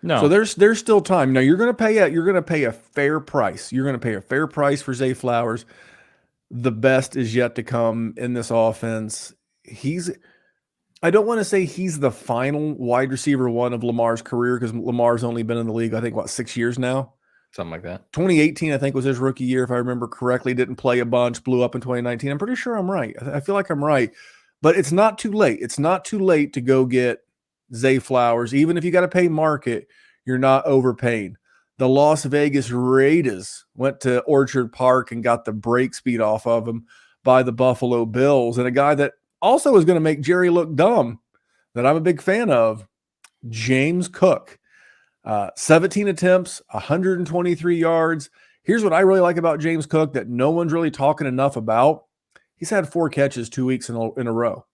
[SPEAKER 2] No,
[SPEAKER 1] so there's still time. Now you're going to pay a fair price. You're going to pay a fair price for Zay Flowers. The best is yet to come in this offense. I don't want to say he's the final wide receiver 1 of Lamar's career because Lamar's only been in the league, I think, 6 years now?
[SPEAKER 2] Something like that.
[SPEAKER 1] 2018, I think, was his rookie year, if I remember correctly. Didn't play a bunch, blew up in 2019. I'm pretty sure I'm right. I feel like I'm right. But it's not too late. It's not too late to go get Zay Flowers. Even if you got to pay market, you're not overpaying. The Las Vegas Raiders went to Orchard Park and got the break speed off of him by the Buffalo Bills. And a guy that also is going to make Jerry look dumb that I'm a big fan of, James Cook. 17 attempts, 123 yards. Here's what I really like about James Cook that no one's really talking enough about. He's had 4 catches 2 weeks in a row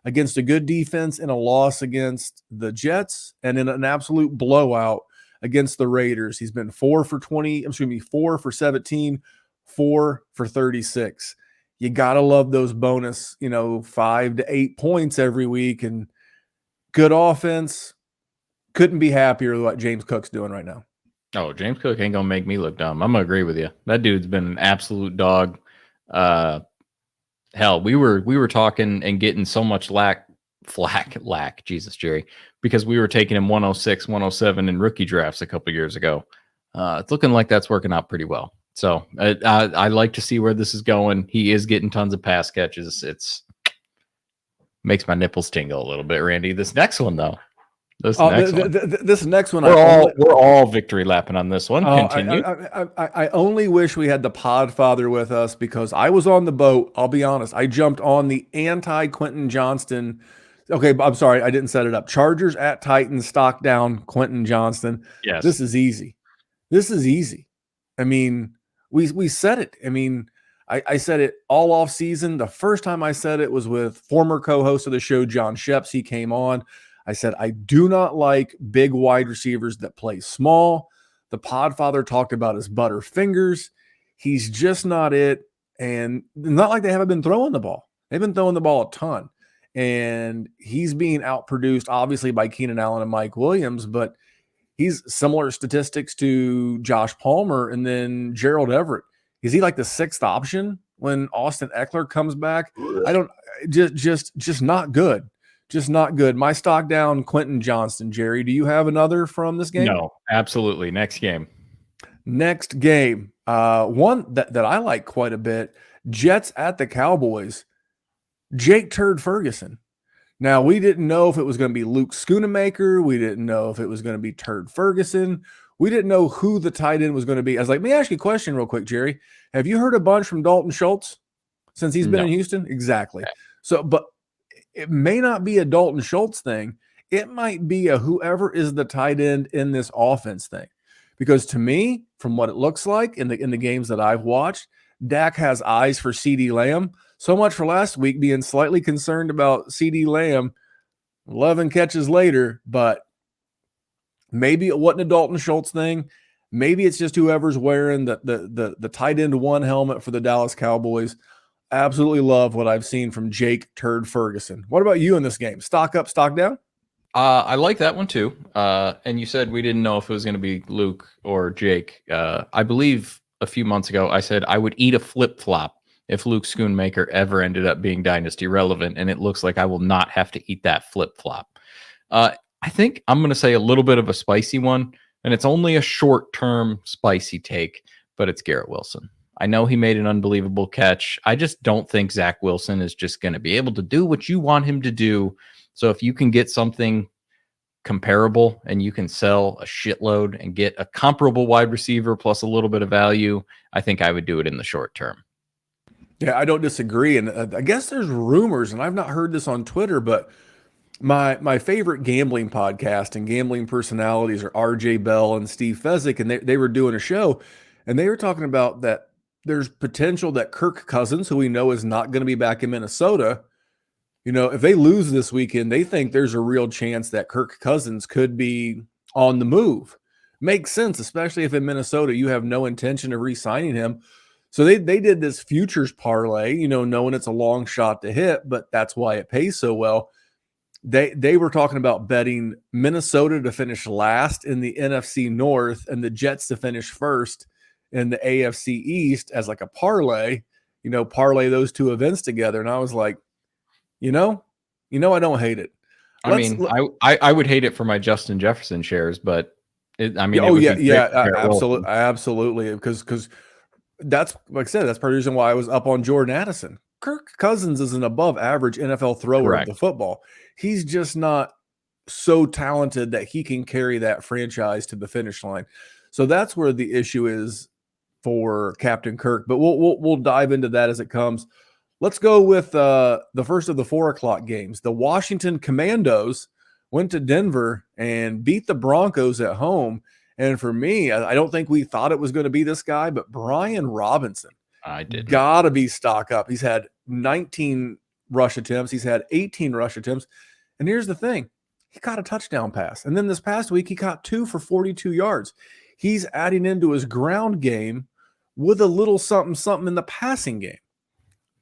[SPEAKER 1] against a good defense in a loss against the Jets and in an absolute blowout against the Raiders. He's been 4 for 17, 4 for 36. You got to love those bonus, 5 to 8 points every week and good offense. Couldn't be happier with what James Cook's doing right now.
[SPEAKER 2] Oh, James Cook ain't going to make me look dumb. I'm going to agree with you. That dude's been an absolute dog. Hell, we were talking and getting so much flack, Jesus, Jerry, because we were taking him 106, 107 in rookie drafts a couple years ago. It's looking like that's working out pretty well. So I like to see where this is going. He is getting tons of pass catches. It's makes my nipples tingle a little bit, Randy. This next one, though. This
[SPEAKER 1] next one,
[SPEAKER 2] we're all victory lapping on this one. Continue.
[SPEAKER 1] I only wish we had the Podfather with us, because I was on the boat. I'll be honest. I jumped on the anti-Quentin Johnston. Okay, I'm sorry, I didn't set it up. Chargers at Titans, stock down Quentin Johnston.
[SPEAKER 2] Yes.
[SPEAKER 1] This is easy. This is easy. I mean, we said it. I mean, I said it all off season. The first time I said it was with former co-host of the show, John Sheps. He came on. I said, I do not like big wide receivers that play small. The Podfather talked about his butterfingers. He's just not it. And not like they haven't been throwing the ball. They've been throwing the ball a ton. And he's being outproduced, obviously, by Keenan Allen and Mike Williams, but he's similar statistics to Josh Palmer and then Gerald Everett. Is he like the sixth option when Austin Eckler comes back? I don't just not good. Just not good. My stock down, Quentin Johnston. Jerry, do you have another from this game?
[SPEAKER 2] No, absolutely. Next game.
[SPEAKER 1] Next game. One that I like quite a bit. Jets at the Cowboys. Jake Turd Ferguson. Now, we didn't know if it was going to be Luke Schoonemaker. We didn't know if it was going to be Turd Ferguson. We didn't know who the tight end was going to be. I was like, let me ask you a question real quick, Jerry. Have you heard a bunch from Dalton Schultz since he's been in Houston? Exactly.
[SPEAKER 2] Okay.
[SPEAKER 1] So, but it may not be a Dalton Schultz thing. It might be a whoever is the tight end in this offense thing. Because to me, from what it looks like in the games that I've watched, Dak has eyes for CeeDee Lamb. So much for last week being slightly concerned about CeeDee Lamb 11 catches later, but maybe it wasn't a Dalton Schultz thing. Maybe it's just whoever's wearing the tight end one helmet for the Dallas Cowboys. Absolutely love what I've seen from Jake Turd Ferguson. What about you in this game? Stock up, stock down?
[SPEAKER 2] I like that one too. And you said we didn't know if it was going to be Luke or Jake. I believe a few months ago I said I would eat a flip-flop if Luke Schoonemaker ever ended up being dynasty relevant, and it looks like I will not have to eat that flip-flop. I think I'm going to say a little bit of a spicy one, and it's only a short-term spicy take, but it's Garrett Wilson. I know he made an unbelievable catch. I just don't think Zach Wilson is just going to be able to do what you want him to do. So if you can get something comparable and you can sell a shitload and get a comparable wide receiver plus a little bit of value, I think I would do it in the short term.
[SPEAKER 1] Yeah, I don't disagree. And I guess there's rumors, and I've not heard this on Twitter, but my favorite gambling podcast and gambling personalities are RJ Bell and Steve Fezzik, and they were doing a show, and they were talking about that there's potential that Kirk Cousins, who we know is not going to be back in Minnesota, if they lose this weekend, they think there's a real chance that Kirk Cousins could be on the move. Makes sense, especially if in Minnesota you have no intention of re-signing him. So they did this futures parlay, knowing it's a long shot to hit, but that's why it pays so well. They were talking about betting Minnesota to finish last in the NFC North and the Jets to finish first in the AFC East as like a parlay, parlay those two events together. And I was like, I don't hate it.
[SPEAKER 2] I would hate it for my Justin Jefferson shares, but
[SPEAKER 1] absolutely. Because that's, like I said, that's part of the reason why I was up on Jordan Addison. Kirk Cousins is an above average NFL thrower of the football. He's just not so talented that he can carry that franchise to the finish line. So that's where the issue is for Captain Kirk, but we'll dive into that as it comes. Let's go with the first of the 4:00 games. The Washington Commandos went to Denver and beat the Broncos at home. And for me, I don't think we thought it was going to be this guy, but Brian Robinson.
[SPEAKER 2] I did.
[SPEAKER 1] Gotta be stock up. He's had 19 rush attempts. He's had 18 rush attempts. And here's the thing. He caught a touchdown pass. And then this past week, he caught 2 for 42 yards. He's adding into his ground game with a little something in the passing game.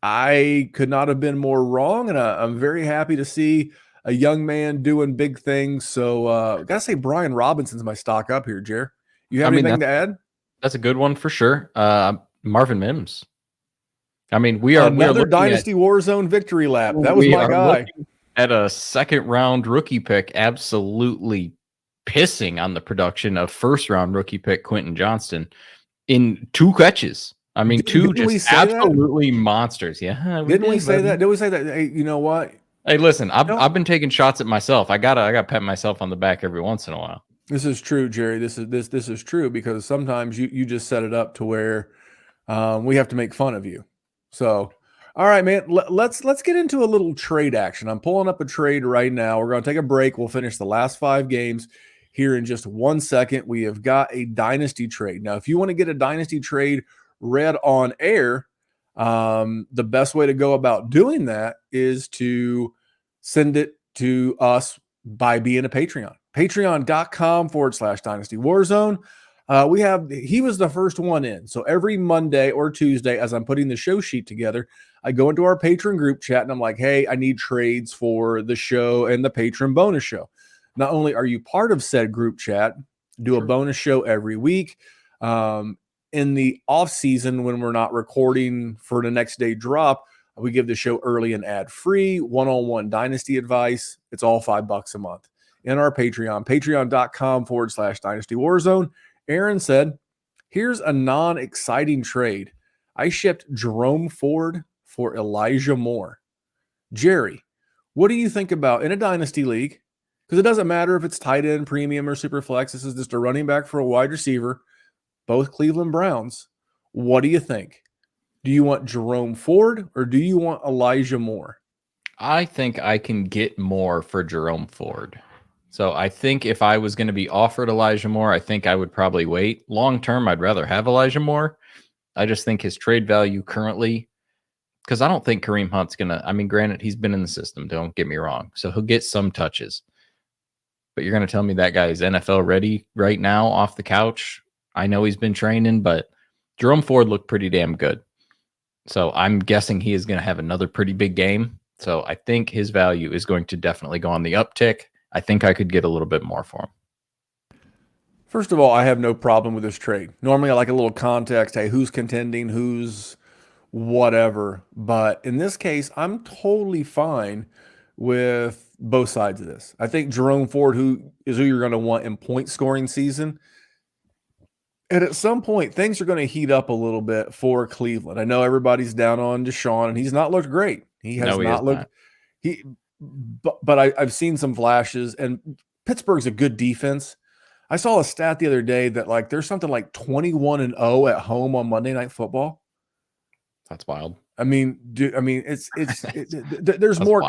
[SPEAKER 1] I could not have been more wrong, and I'm very happy to see a young man doing big things. So gotta say Brian Robinson's my stock up here, Jer. You have anything to add?
[SPEAKER 2] That's a good one for sure. Marvin Mims. We are
[SPEAKER 1] another Dynasty WarZone victory lap. That was my guy.
[SPEAKER 2] At a second round rookie pick, absolutely pissing on the production of first round rookie pick Quentin Johnston. in 2 catches. I mean, two
[SPEAKER 1] Didn't we
[SPEAKER 2] just
[SPEAKER 1] say that?
[SPEAKER 2] absolutely monsters. Yeah,
[SPEAKER 1] Didn't we say
[SPEAKER 2] buddy.
[SPEAKER 1] that? Did we say that? Hey, you know what?
[SPEAKER 2] Hey, listen,
[SPEAKER 1] No.
[SPEAKER 2] I've been taking shots at myself. I gotta pat myself on the back every once in a while.
[SPEAKER 1] This is true, Jerry. This is true because sometimes you just set it up to where we have to make fun of you. So, all right, man. Let's get into a little trade action. I'm pulling up a trade right now. We're going to take a break. We'll finish the last 5 games here in just 1 second. We have got a dynasty trade. Now, if you want to get a dynasty trade read on air, the best way to go about doing that is to send it to us by being a Patreon. Patreon.com/Dynasty WarZone. He was the first one in. So every Monday or Tuesday, as I'm putting the show sheet together, I go into our patron group chat and I'm like, hey, I need trades for the show and the patron bonus show. Not only are you part of said group chat, do a bonus show every week. In the off season, when we're not recording for the next day drop, we give the show early and ad free, one-on-one dynasty advice. It's all $5 a month in our Patreon, patreon.com/Dynasty WarZone. Aaron said, here's a non-exciting trade. I shipped Jerome Ford for Elijah Moore. Jerry, what do you think about in a dynasty league? Because it doesn't matter if it's tight end, premium, or super flex. This is just a running back for a wide receiver, both Cleveland Browns. What do you think? Do you want Jerome Ford or do you want Elijah Moore?
[SPEAKER 2] I think I can get more for Jerome Ford. So I think if I was going to be offered Elijah Moore, I think I would probably wait. Long term, I'd rather have Elijah Moore. I just think his trade value currently, because I don't think Kareem Hunt's going to, I mean, granted, he's been in the system. Don't get me wrong. So he'll get some touches. But you're going to tell me that guy is NFL ready right now off the couch? I know he's been training, but Jerome Ford looked pretty damn good. So I'm guessing he is going to have another pretty big game. So I think his value is going to definitely go on the uptick. I think I could get a little bit more for him.
[SPEAKER 1] First of all, I have no problem with this trade. Normally, I like a little context. Hey, who's contending? Who's whatever. But in this case, I'm totally fine with both sides of this. I think Jerome Ford, who you're going to want in point scoring season. And at some point, things are going to heat up a little bit for Cleveland. I know everybody's down on Deshaun, and he's not looked great. He has not looked. But I've seen some flashes, and Pittsburgh's a good defense. I saw a stat the other day that like there's something like 21-0 at home on Monday Night Football.
[SPEAKER 2] That's wild.
[SPEAKER 1] I mean, there's there's more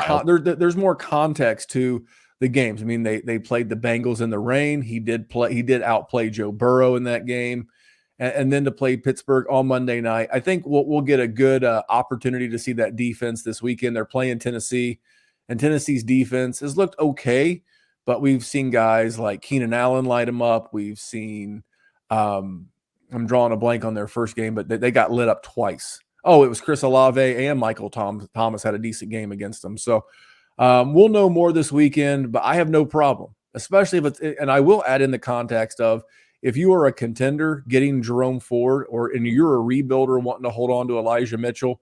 [SPEAKER 1] context to the games. I mean, they played the Bengals in the rain. He did outplay Joe Burrow in that game, and then to play Pittsburgh on Monday night. I think we'll get a good opportunity to see that defense this weekend. They're playing Tennessee, and Tennessee's defense has looked okay, but we've seen guys like Keenan Allen light them up. We've seen I'm drawing a blank on their first game, but they got lit up twice. Oh, it was Chris Olave and Michael Thomas had a decent game against them. So we'll know more this weekend, but I have no problem, especially if it's, and I will add in the context of if you are a contender getting Jerome Ford and you're a rebuilder wanting to hold on to Elijah Mitchell,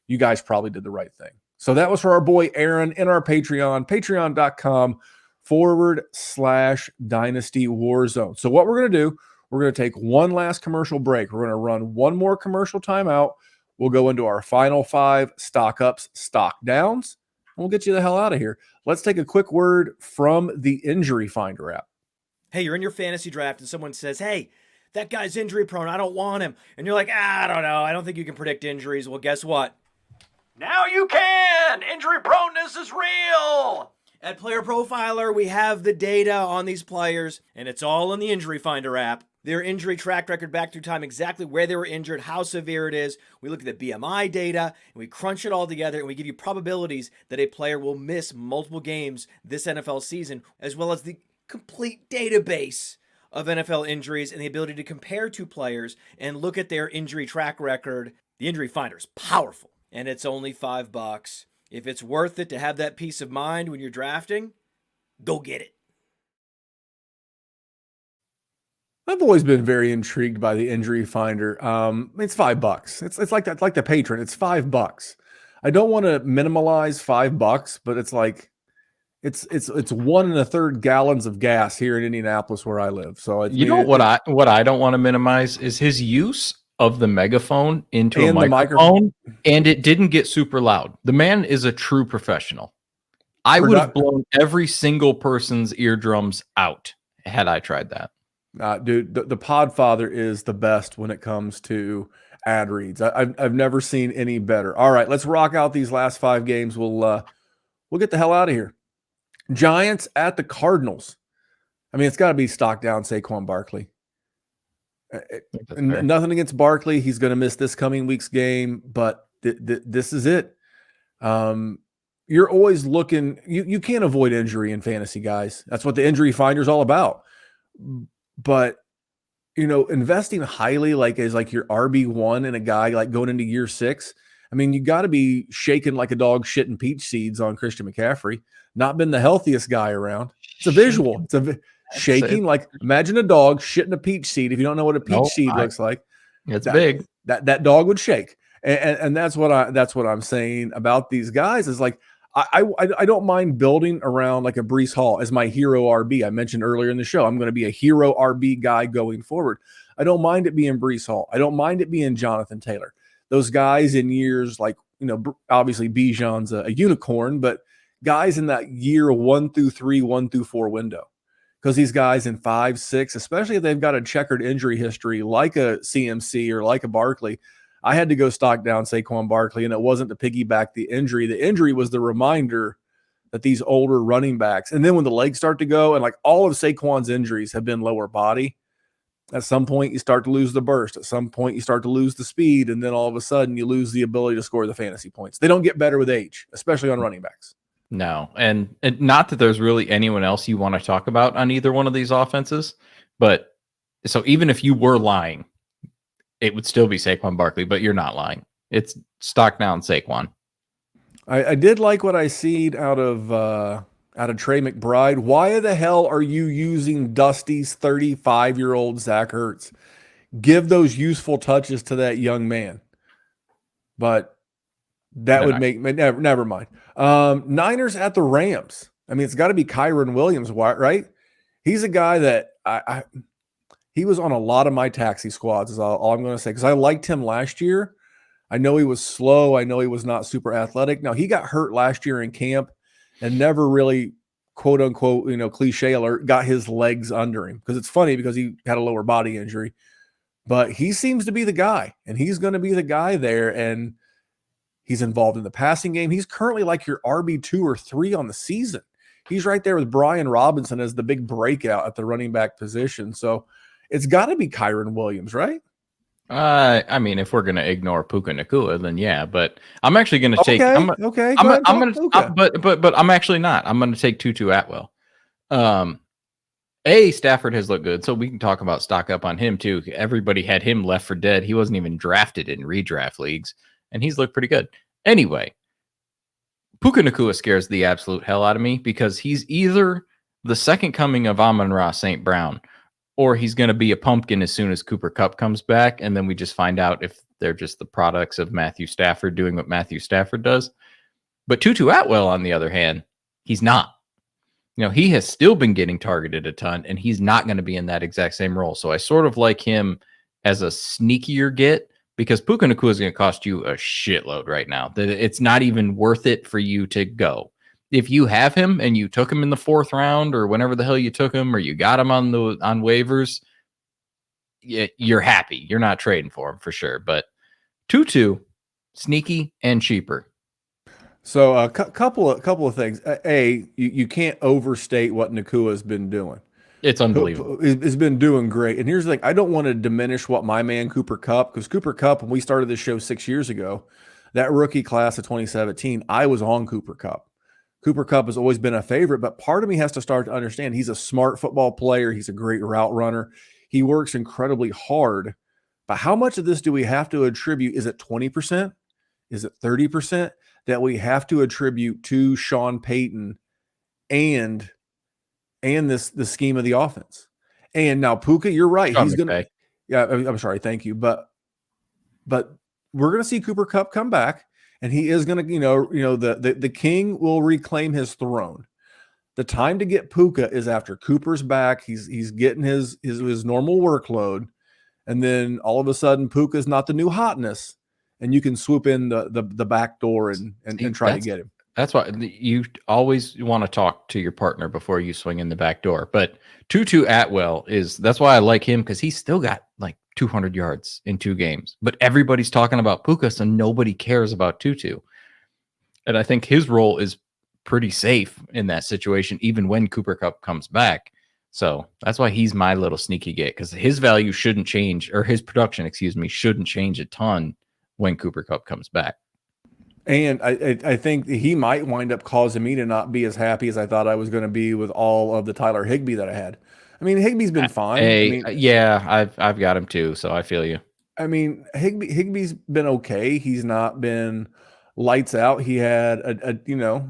[SPEAKER 1] you guys probably did the right thing. So that was for our boy Aaron in our Patreon, patreon.com/Dynasty WarZone. So what we're going to do, we're going to take one last commercial break. We're going to run one more commercial timeout. We'll go into our final 5 stock ups, stock downs, and we'll get you the hell out of here. Let's take a quick word from the Injury Finder app.
[SPEAKER 3] Hey, you're in your fantasy draft and someone says, hey, that guy's injury prone. I don't want him. And you're like, I don't know. I don't think you can predict injuries. Well, guess what? Now you can. Injury proneness is real. At Player Profiler, we have the data on these players, and it's all in the Injury Finder app. Their injury track record back through time, exactly where they were injured, how severe it is. We look at the BMI data, and we crunch it all together, and we give you probabilities that a player will miss multiple games this NFL season, as well as the complete database of NFL injuries and the ability to compare two players and look at their injury track record. The Injury Finder is powerful, and it's only $5. If it's worth it to have that peace of mind when you're drafting, go get it.
[SPEAKER 1] I've always been very intrigued by the Injury Finder. It's $5. It's like that, it's like the patron. It's $5. I don't want to minimalize $5, but it's like It's 1 1/3 gallons of gas here in Indianapolis where I live. So
[SPEAKER 2] You know what I don't want to minimize is his use of the megaphone into a
[SPEAKER 1] And the
[SPEAKER 2] microphone, and it didn't get super loud. The man is a true professional. I would have blown every single person's eardrums out had I tried that.
[SPEAKER 1] Dude, the Podfather is the best when it comes to ad reads. I've never seen any better. All right, let's rock out these last 5 games. We'll get the hell out of here. Giants at the Cardinals. I mean, it's got to be stock down Saquon Barkley. Nothing against Barkley. He's going to miss this coming week's game, but this is it. You're always looking. You can't avoid injury in fantasy, guys. That's what the injury finder is all about. But investing highly as your RB1 in a guy like going into year 6. I mean, you got to be shaking like a dog shitting peach seeds on Christian McCaffrey. Not been the healthiest guy around. It's a visual. It's a shaking. Like imagine a dog shitting a peach seed. If you don't know what a peach seed looks like,
[SPEAKER 2] it's big.
[SPEAKER 1] That dog would shake. And that's what I'm saying about these guys is like I don't mind building around like a Breece Hall as my hero RB. I mentioned earlier in the show, I'm going to be a hero RB guy going forward. I don't mind it being Breece Hall. I don't mind it being Jonathan Taylor. Those guys in years obviously Bijan's a unicorn, but guys in that year 1 through 3, 1 through 4 window. Because these guys in 5, 6, especially if they've got a checkered injury history like a CMC or like a Barkley, I had to go stock down Saquon Barkley, and it wasn't to piggyback the injury. The injury was the reminder that these older running backs, and then when the legs start to go, and like all of Saquon's injuries have been lower body, at some point you start to lose the burst. At some point you start to lose the speed, and then all of a sudden you lose the ability to score the fantasy points. They don't get better with age, especially on running backs.
[SPEAKER 2] No, and not that there's really anyone else you want to talk about on either one of these offenses, but so even if you were lying, it would still be Saquon Barkley, but you're not lying. It's stock down Saquon.
[SPEAKER 1] I did like what I seen out of Trey McBride. Why the hell are you using Dusty's 35-year-old Zach Ertz? Give those useful touches to that young man. But that would make never mind. Niners at the Rams. I mean, it's got to be Kyron Williams, right? He's a guy that he was on a lot of my taxi squads, is all I'm going to say, because I liked him last year. I know he was slow. I know he was not super athletic. Now, he got hurt last year in camp and never really, quote unquote, cliche alert, got his legs under him. Because it's funny because he had a lower body injury. But he seems to be the guy, and he's going to be the guy there. And he's involved in the passing game. He's currently like your RB2 or 3 on the season. He's right there with Brian Robinson as the big breakout at the running back position. So it's got to be Kyron Williams, right?
[SPEAKER 2] I mean, if we're going to ignore Puka Nacua, then yeah. But I'm actually going to take. But I'm actually not. I'm going to take Tutu Atwell. Stafford has looked good, so we can talk about stock up on him too. Everybody had him left for dead. He wasn't even drafted in redraft leagues, and he's looked pretty good. Anyway, Puka Nacua scares the absolute hell out of me because he's either the second coming of Amon-Ra St. Brown, or he's going to be a pumpkin as soon as Cooper Kupp comes back, and then we just find out if they're just the products of Matthew Stafford doing what Matthew Stafford does. But Tutu Atwell, on the other hand, he's not. He has still been getting targeted a ton, and he's not going to be in that exact same role. So I sort of like him as a sneakier get, because Puka Nacua is going to cost you a shitload right now. That it's not even worth it for you to go. If you have him and you took him in the 4th round or whenever the hell you took him, or you got him on waivers, you're happy. You're not trading for him for sure. But Tutu, sneaky and cheaper.
[SPEAKER 1] So a couple of things. You can't overstate what Nacua has been doing.
[SPEAKER 2] It's unbelievable.
[SPEAKER 1] He's been doing great. And here's the thing. I don't want to diminish what my man Cooper Kupp, because Cooper Kupp, when we started this show 6 years ago, that rookie class of 2017, I was on Cooper Kupp. Cooper Kupp has always been a favorite, but part of me has to start to understand he's a smart football player. He's a great route runner. He works incredibly hard. But how much of this do we have to attribute? Is it 20%? Is it 30% that we have to attribute to Sean Payton and the scheme of the offense? And now Puka, you're right. He's going to, I'm sorry. Thank you. But we're going to see Cooper Kupp come back, and he is going to, the king will reclaim his throne. The time to get Puka is after Cooper's back. He's getting his normal workload, and then all of a sudden Puka's not the new hotness, and you can swoop in the back door and try to get him.
[SPEAKER 2] That's why you always want to talk to your partner before you swing in the back door. But Tutu Atwell that's why I like him, because he's still got like 200 yards in 2 games. But everybody's talking about Puka, so nobody cares about Tutu. And I think his role is pretty safe in that situation, even when Cooper Kupp comes back. So that's why he's my little sneaky get, because his value shouldn't change, or his production, shouldn't change a ton when Cooper Kupp comes back.
[SPEAKER 1] And I think he might wind up causing me to not be as happy as I thought I was going to be with all of the Tyler Higbee that I had. I mean, Higbee's been fine.
[SPEAKER 2] Yeah, I've got him too, so I feel you.
[SPEAKER 1] I mean, Higbee's been okay. He's not been lights out. He had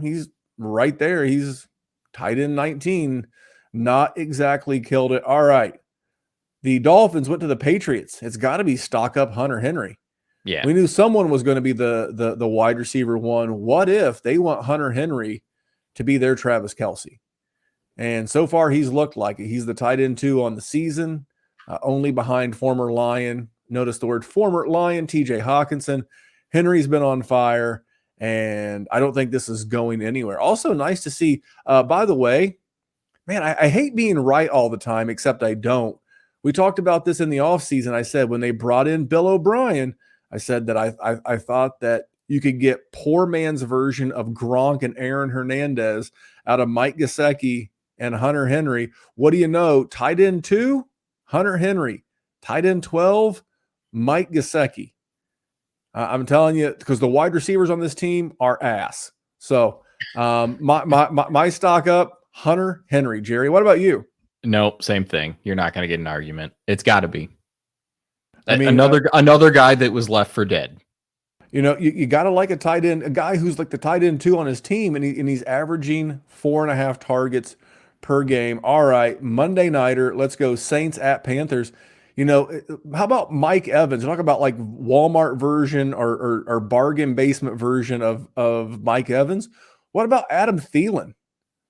[SPEAKER 1] he's right there. He's tight end 19, not exactly killed it. All right. The Dolphins went to the Patriots. It's got to be stock up Hunter Henry.
[SPEAKER 2] Yeah.
[SPEAKER 1] We knew someone was going to be the wide receiver one. What if they want Hunter Henry to be their Travis Kelce? And so far, he's looked like it. He's the tight end 2 on the season, only behind former Lion. Notice the word former Lion, TJ Hawkinson. Henry's been on fire, and I don't think this is going anywhere. Also, nice to see, by the way, man, I hate being right all the time, except I don't. We talked about this in the offseason. I said when they brought in Bill O'Brien, I said that I thought that you could get poor man's version of Gronk and Aaron Hernandez out of Mike Gesicki and Hunter Henry. What do you know? Tight end 2, Hunter Henry. Tight end 12, Mike Gesicki. I'm telling you, because the wide receivers on this team are ass. So my stock up, Hunter Henry. Jerry, what about you?
[SPEAKER 2] Nope, same thing. You're not going to get an argument. It's got to be.
[SPEAKER 1] I mean,
[SPEAKER 2] another guy that was left for dead.
[SPEAKER 1] You got to like a tight end, a guy who's like the tight end 2 on his team, and he's averaging 4.5 targets per game. All right, Monday nighter. Let's go Saints at Panthers. How about Mike Evans? Talk about like Walmart version or bargain basement version of Mike Evans. What about Adam Thielen,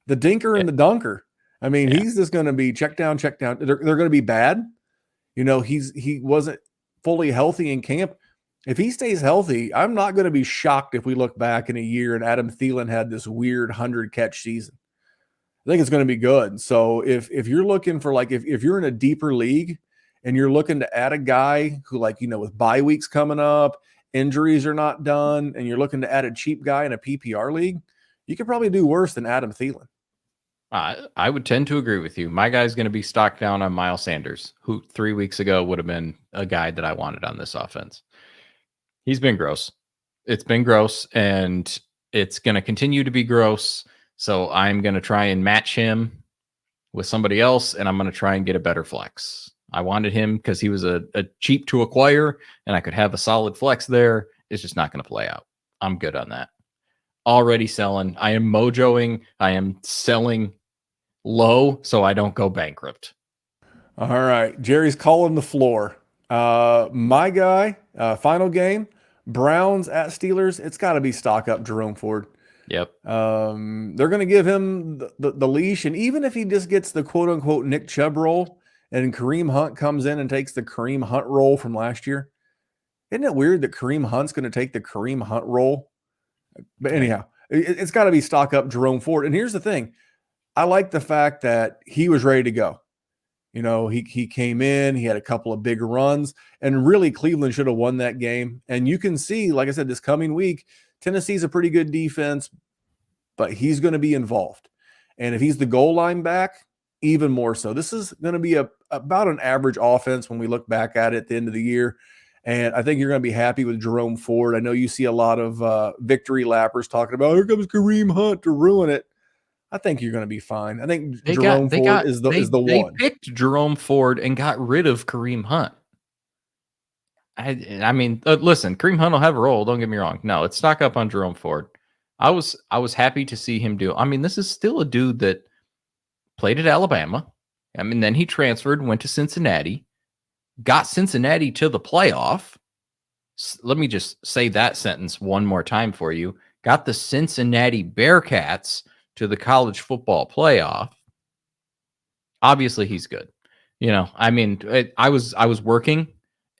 [SPEAKER 1] the dinker and the dunker? I mean, he's just going to be check down. They're going to be bad. He wasn't fully healthy in camp. If he stays healthy, I'm not going to be shocked if we look back in a year and Adam Thielen had this weird 100-catch season. I think it's going to be good. So if you're looking for if you're in a deeper league and you're looking to add a guy who with bye weeks coming up, injuries are not done, and you're looking to add a cheap guy in a PPR league, you could probably do worse than Adam Thielen.
[SPEAKER 2] I would tend to agree with you. My guy's going to be stocked down on Miles Sanders, who 3 weeks ago would have been a guy that I wanted on this offense. He's been gross. It's been gross, and it's going to continue to be gross. So I'm going to try and match him with somebody else, and I'm going to try and get a better flex. I wanted him because he was a cheap to acquire, and I could have a solid flex there. It's just not going to play out. I'm good on that. Already selling. I am mojoing. I am selling low so I don't go bankrupt.
[SPEAKER 1] All right. Jerry's calling the floor. My guy, final game, Browns at Steelers. It's got to be stock up Jerome Ford.
[SPEAKER 2] Yep.
[SPEAKER 1] They're going to give him the leash. And even if he just gets the quote unquote Nick Chubb role and Kareem Hunt comes in and takes the Kareem Hunt role from last year, isn't it weird that Kareem Hunt's going to take the Kareem Hunt role? But anyhow, it's got to be stock up Jerome Ford. And here's the thing. I like the fact that he was ready to go. He came in, he had a couple of big runs, and really Cleveland should have won that game. And you can see, like I said, this coming week, Tennessee's a pretty good defense, but he's going to be involved. And if he's the goal line back, even more so. This is going to be about an average offense when we look back at it at the end of the year. And I think you're going to be happy with Jerome Ford. I know you see a lot of victory lappers talking about, here comes Kareem Hunt to ruin it. I think you're going to be fine. I think Jerome Ford is the one.
[SPEAKER 2] They picked Jerome Ford and got rid of Kareem Hunt. I mean, listen, Kareem Hunt will have a role. Don't get me wrong. No, it's stock up on Jerome Ford. I was happy to see him do. I mean, this is still a dude that played at Alabama. I mean, then he transferred, went to Cincinnati, got Cincinnati to the playoff. Let me just say that sentence one more time for you. Got the Cincinnati Bearcats to the college football playoff, obviously he's good. I mean, I was working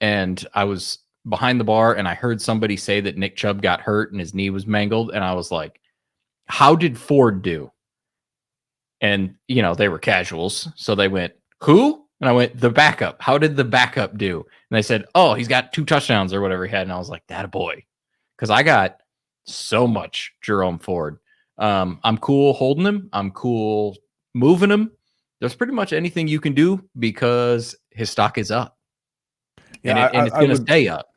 [SPEAKER 2] and I was behind the bar and I heard somebody say that Nick Chubb got hurt and his knee was mangled. And I was like, how did Ford do? And, they were casuals. So they went, who? And I went, the backup. How did the backup do? And they said, oh, he's got 2 touchdowns or whatever he had. And I was like, that a boy. Because I got so much Jerome Ford. I'm cool holding him. I'm cool moving him. There's pretty much anything you can do because his stock is up.
[SPEAKER 1] Yeah,
[SPEAKER 2] and it's going to stay up.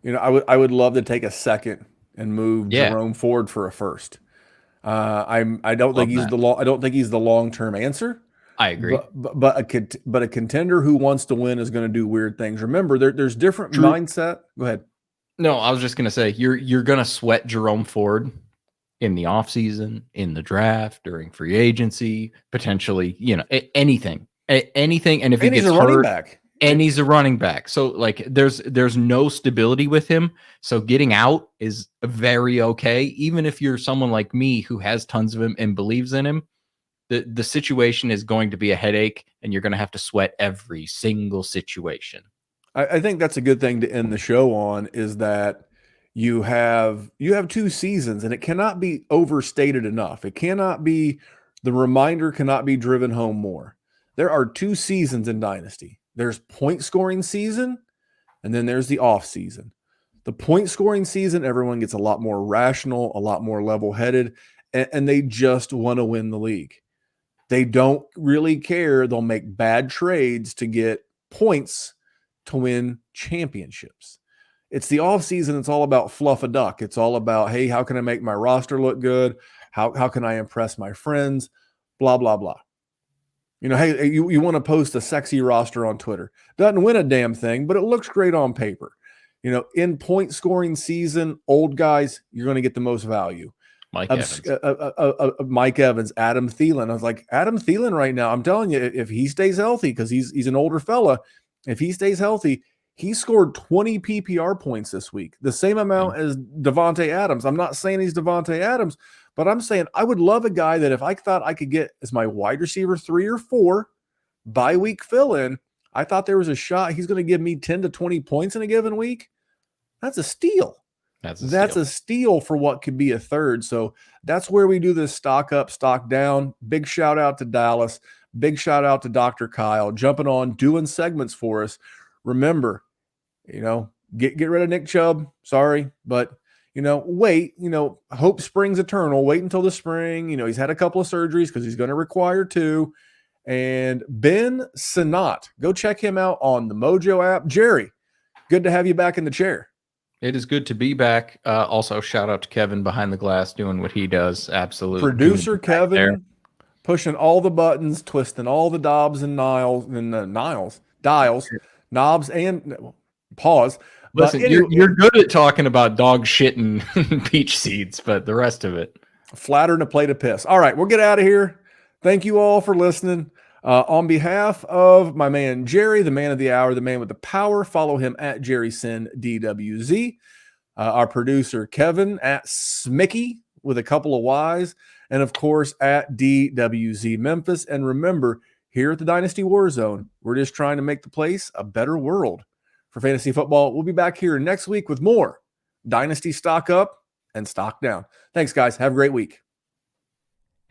[SPEAKER 1] I would love to take a second and move Jerome Ford for a first. I don't think he's the long-term answer.
[SPEAKER 2] I agree.
[SPEAKER 1] But a contender who wants to win is going to do weird things. Remember, there's different mindset. Go ahead.
[SPEAKER 2] No, I was just going to say you're going to sweat Jerome Ford in the offseason, in the draft, during free agency, potentially, anything. And if he gets
[SPEAKER 1] he's a
[SPEAKER 2] hurt,
[SPEAKER 1] running back.
[SPEAKER 2] And he's a running back. So like there's no stability with him. So getting out is very okay. Even if you're someone like me who has tons of him and believes in him, the situation is going to be a headache and you're going to have to sweat every single situation.
[SPEAKER 1] I think that's a good thing to end the show on, is that you have 2 seasons and it cannot be overstated enough. The reminder cannot be driven home more. There are 2 seasons in Dynasty. There's point scoring season, and then there's the off season. The point scoring season, everyone gets a lot more rational, a lot more level headed, and they just want to win the league. They don't really care. They'll make bad trades to get points to win championships. It's the off season. It's all about fluff a duck. It's all about, hey, how can I make my roster look good? How can I impress my friends? Blah, blah, blah. Hey, you want to post a sexy roster on Twitter. Doesn't win a damn thing, but it looks great on paper. In point scoring season, old guys, you're going to get the most value.
[SPEAKER 2] Mike Evans,
[SPEAKER 1] Adam Thielen. I was like, Adam Thielen right now, I'm telling you, if he stays healthy, because he's an older fella, if he stays healthy, he scored 20 PPR points this week, the same amount as Devontae Adams. I'm not saying he's Devontae Adams, but I'm saying I would love a guy that if I thought I could get as my wide receiver 3 or 4 bye week fill-in, I thought there was a shot he's going to give me 10 to 20 points in a given week. That's a steal. That's a steal for what could be a third. So that's where we do this stock up, stock down. Big shout out to Dallas. Big shout out to Dr. Kyle jumping on, doing segments for us. Remember, get rid of Nick Chubb. Sorry, but wait. Hope springs eternal. Wait until the spring. He's had a couple of surgeries because he's going to require 2. And Ben Sinat, go check him out on the Mojo app. Jerry, good to have you back in the chair.
[SPEAKER 2] It is good to be back. Also, shout out to Kevin behind the glass doing what he does. Absolutely.
[SPEAKER 1] Producer Kevin pushing all the buttons, twisting all the knobs and dials, knobs and pause.
[SPEAKER 2] Listen, you're good at talking about dog shit and peach seeds, but the rest of it.
[SPEAKER 1] Flattering a plate of piss. All right, we'll get out of here. Thank you all for listening. On behalf of my man Jerry, the man of the hour, the man with the power, follow him at JerrySinDWZ. Our producer Kevin at Smicky with a couple of Y's, and of course at DWZ Memphis. And remember, here at the Dynasty WarZone, we're just trying to make the place a better world for fantasy football. We'll be back here next week with more Dynasty stock up and stock down. Thanks, guys. Have a great week.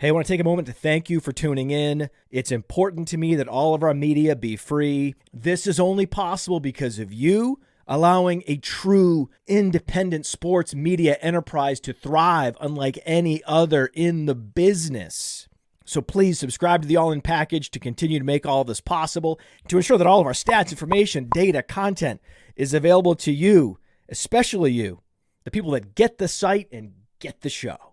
[SPEAKER 3] Hey, I want to take a moment to thank you for tuning in. It's important to me that all of our media be free. This is only possible because of you allowing a true independent sports media enterprise to thrive unlike any other in the business. So please subscribe to the All In Package to continue to make all of this possible, to ensure that all of our stats, information, data, content is available to you, especially you, the people that get the site and get the show.